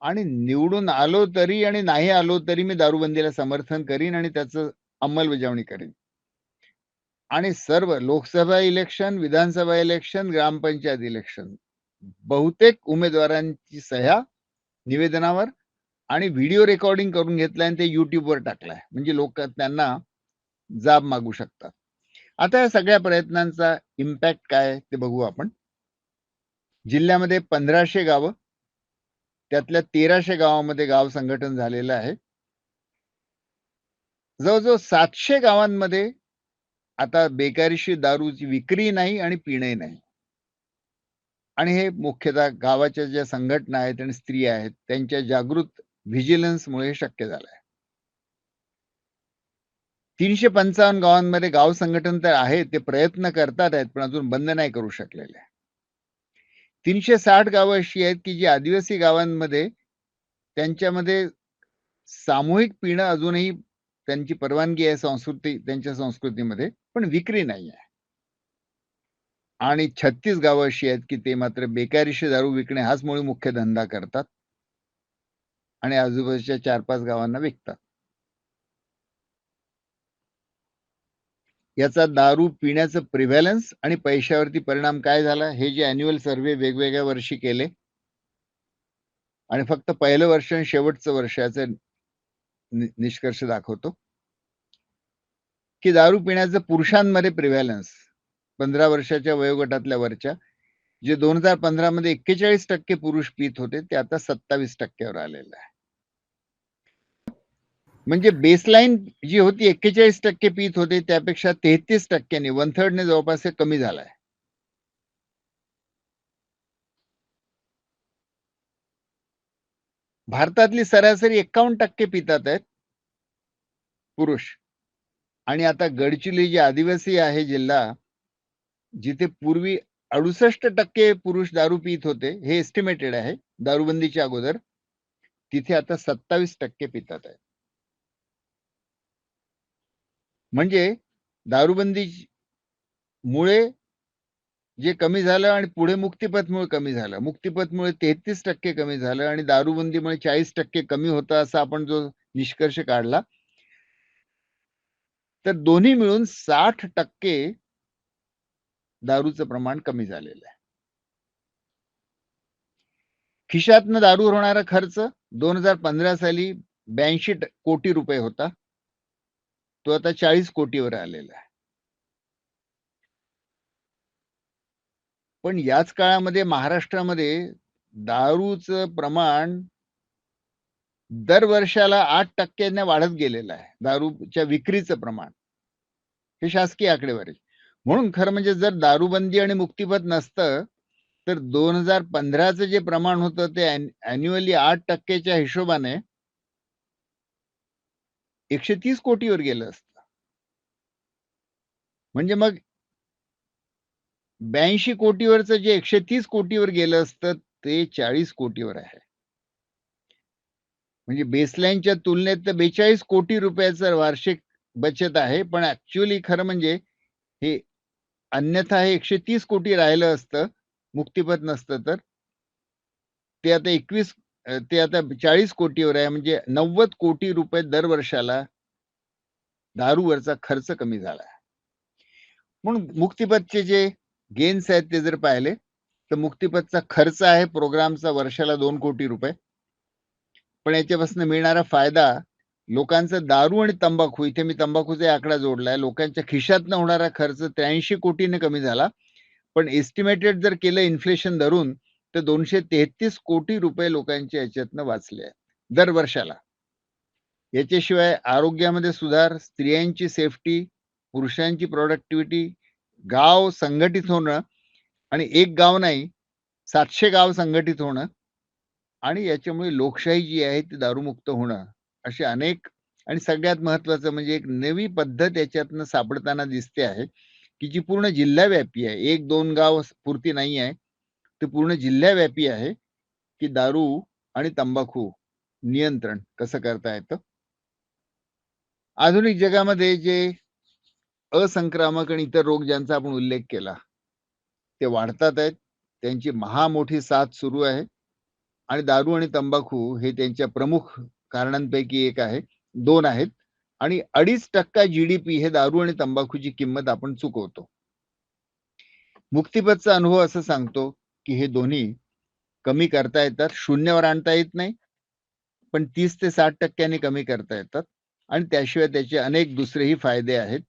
आणि निवडून आलो तरी आणि नाही आलो तरी मी दारूबंदीला समर्थन करीन आणि त्याचं अंमलबजावणी करीन. आणि सर्व लोकसभा इलेक्शन, विधानसभा इलेक्शन, ग्रामपंचायत इलेक्शन बहुतेक उमेदवारांची सह्या निवेदनावर आणि व्हिडिओ रेकॉर्डिंग करून घेतलाय आणि ते YouTubeवर टाकलाय. म्हणजे लोक त्यांना जाब मागू शकतात. आता या सगळ्या प्रयत्नांचा इम्पॅक्ट काय ते बघू आपण. जिल्ह्यामध्ये 1500 गावं, त्यातल्या 1300 गावामध्ये गाव संघटन झालेलं आहे. जवळ-जवळ 700 गावांमध्ये आता बेकायदेशीर दारूची विक्री नाही आणि पिणंही नाही. आणि हे मुख्यतः गावाच्या ज्या संघटना आहेत आणि स्त्रिया आहेत, त्यांच्या जागृत व्हिजिलन्समुळे शक्य झालं आहे. 355 गावांमध्ये गाव संघटन तर आहे, ते प्रयत्न करतात आहेत, पण अजून बंद नाही करू शकलेले. 360 गावं अशी आहेत, की जी आदिवासी गावांमध्ये त्यांच्यामध्ये सामूहिक पिणं अजूनही त्यांची परवानगी आहे त्यांच्या संस्कृतीमध्ये, पण विक्री नाही आहे. आणि 36 गावं अशी आहेत, की ते मात्र बेकायदेशीर दारू विकणे हाच मूळ मुख्य धंदा करतात आणि आजूबाजूच्या 4-5 गावांना विकतात. याचा दारू पिण्याचं प्रिव्हॅलन्स आणि पैशावरती परिणाम काय झाला, हे जे अॅन्युअल सर्व्हे वेगवेगळ्या वर्षी केले आणि फक्त पहिलं वर्ष आणि शेवटचं वर्ष याचे निष्कर्ष दाखवतो, की दारू पिण्याचं पुरुषांमध्ये प्रिव्हॅलन्स 15 वर्षाच्या वयोगटातल्या वरच्या, जे 2015 मध्ये 41% पुरुष पीत होते, ते आता 27% वर आलेलं आहे. म्हणजे बेसलाईन जी होती 41% पीत होते, त्यापेक्षा 33% 1/3 ने जवळपास हे कमी झालंय. भारतातली सरासरी 51% पितात आहेत पुरुष. आणि आता गडचिरोली जे आदिवासी आहे जिल्हा, जिथे पूर्वी 68% पुरुष दारू पीत होते, हे एस्टिमेटेड आहे दारूबंदीच्या अगोदर. तिथे आता 27% पितात आहेत. म्हणजे दारूबंदी मुळे जे कमी झालं आणि पुढे मुक्तिपथमुळे कमी झालं. मुक्तिपथमुळे 33% कमी झालं आणि दारूबंदीमुळे 40% कमी होतं, असा आपण जो निष्कर्ष काढला. तर दोन्ही मिळून 60% दारूचं प्रमाण कमी झालेलं आहे. खिशातनं दारूवर होणारा खर्च 2015 साली 82 कोटी रुपये होता. तो आता 40 कोटीवर आलेला आहे. पण याच काळामध्ये महाराष्ट्रामध्ये दारूचं प्रमाण दर वर्षाला 8% वाढत गेलेलं आहे. दारूच्या विक्रीचं प्रमाण. हे शासकीय आकडेवारी. म्हणून खरं म्हणजे जर दारूबंदी आणि मुक्तिपथ नसतं, तर 2015चं जे प्रमाण होतं ते अॅन्युअली 8%च्या हिशोबाने 130 कोटीवर गेलं असतं. म्हणजे मग 82 कोटीवरचं जे 130 कोटीवर गेलं असतं, ते 40 कोटीवर आहे. म्हणजे बेसलाईनच्या तुलनेत तर 42 कोटी रुपयाचं वार्षिक बचत आहे. पण ॲक्चुअली खरं म्हणजे हे अन्यथा हे 130 कोटी राहिलं असतं, मुक्तिपथ नसतं तर. ते आता 40 कोटीवर आहे. म्हणजे 90 कोटी रुपये दर वर्षाला दारूवरचा खर्च कमी झाला आहे. म्हणून मुक्तिपथचे जे गेन्स आहेत ते जर पाहिले, तर मुक्तिपथचा खर्च आहे प्रोग्रामचा वर्षाला 2 कोटी रुपये. पण याच्यापासून मिळणारा फायदा लोकांचा दारू आणि तंबाखू, इथे मी तंबाखूचा आकडा जोडलाय. लोकांच्या खिशातनं होणारा खर्च 83 कोटीने कमी झाला. पण एस्टिमेटेड जर केलं इन्फ्लेशन धरून, तर 233 कोटी रुपये लोकांच्या याच्यातनं वाचले आहेत दर वर्षाला. याच्याशिवाय आरोग्यामध्ये सुधार, स्त्रियांची सेफ्टी, पुरुषांची प्रॉडक्टिव्हिटी, गाव संघटित होणं आणि एक गाव नाही 700 गाव संघटित होणं आणि याच्यामुळे लोकशाही जी आहे ती दारूमुक्त होणं, असे अनेक आणि सगळ्यात महत्त्वाचं म्हणजे एक नवी पद्धत याच्यातनं सापडताना दिसते आहे, की जी पूर्ण जिल्हाव्यापी आहे. 1-2 गाव पुरती नाही आहे. ते पूर्ण जिल्हाव्यापी आहे, की दारू आणि तंबाखू नियंत्रण कसं करता येतं. आधुनिक जगामध्ये जे असंक्रामक आणि इतर रोग ज्यांचा आपण उल्लेख केला, ते वाढतात आहेत. त्यांची महामोठी साथ सुरू आहे. आणि दारू आणि तंबाखू हे त्यांच्या प्रमुख कारणांपैकी एक आहे. 2 आहेत आणि 2.5% जी-डी-पी हे दारू आणि तंबाखूची किंमत आपण चुकवतो. मुक्तिपथचा अनुभव असं सांगतो, की हे दोन्ही कमी करता येतात. शून्यावर आणता येत नाही, पण 30 ते 60% कमी करता येतात आणि त्याशिवाय त्याचे अनेक दुसरेही फायदे आहेत.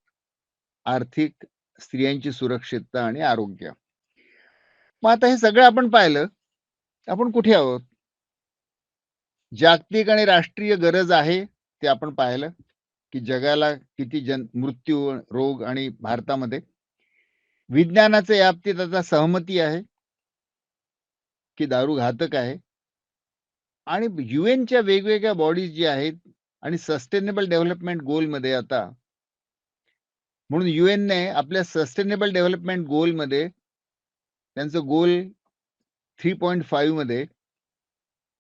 आर्थिक, स्त्रियांची सुरक्षितता आणि आरोग्य. मग आता हे सगळं आपण पाहिलं, आपण कुठे आहोत? जागतिक आणि राष्ट्रीय गरज आहे, ते आपण पाहिलं, की जगाला किती मृत्यू, रोग आणि भारतामध्ये विज्ञानाच्या बाबतीत आता सहमती आहे, की दारू घातक आहे आणि यूएनच्या वेगवेगळ्या बॉडीज जी आहेत आणि सस्टेनेबल डेव्हलपमेंट गोलमध्ये आता म्हणून यूएनने आपल्या सस्टेनेबल डेव्हलपमेंट गोलमध्ये त्यांचं गोल 3.5 मध्ये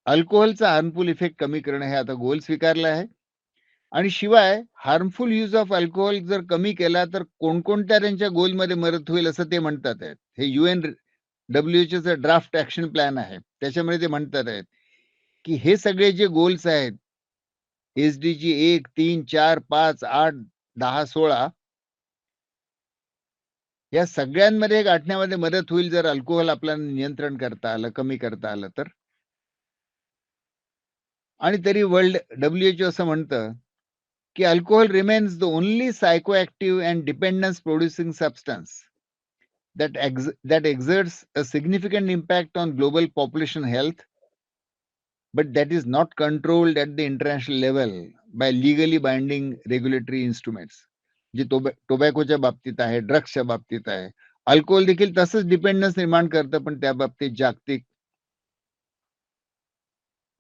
अल्कोहोलचा हार्मफुल इफेक्ट कमी करणं हे आता गोल स्वीकारलं आहे. आणि शिवाय हार्मफुल यूज ऑफ अल्कोहोल जर कमी केला तर कोणकोणत्या त्यांच्या गोलमध्ये मदत होईल असं ते म्हणतात आहेत. हे UN WHO draft action plan आहे. त्याच्यामध्ये ते म्हणतात आहेत, की हे सगळे जे गोल्स आहेत, SDG 1, 3, 4, 5, 8, 10, 16 या सगळ्यांमध्ये गाठण्यामध्ये मदत होईल जर अल्कोहोल आपल्याला नियंत्रण करता आलं, कमी करता आलं तर. आणि तरी वर्ल्ड WHO असं म्हणतं, की alcohol remains the only psychoactive and dependence producing substance that exerts a significant impact on global population health, but that is not controlled at the international level by legally binding regulatory instruments. जे टोबॅकोच्या बाबतीत आहे, ड्रग्सच्या बाबतीत आहे. Alcohol देखील तसंच dependence निर्माण करतं, पण त्या बाबतीत जागतिक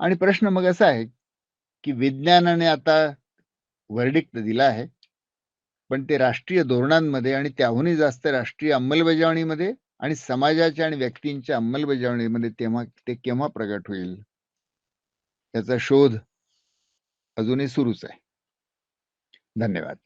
आणि प्रश्न मग असा आहे, की विज्ञानाने आता व्हर्डिक्ट दिला आहे. पण ते राष्ट्रीय धोरणांमध्ये आणि त्याहूनही जास्त राष्ट्रीय अंमलबजावणीमध्ये आणि समाजाच्या आणि व्यक्तींच्या अंमलबजावणीमध्ये तेव्हा ते केव्हा प्रगट होईल? याचा शोध अजूनही सुरूच आहे. धन्यवाद.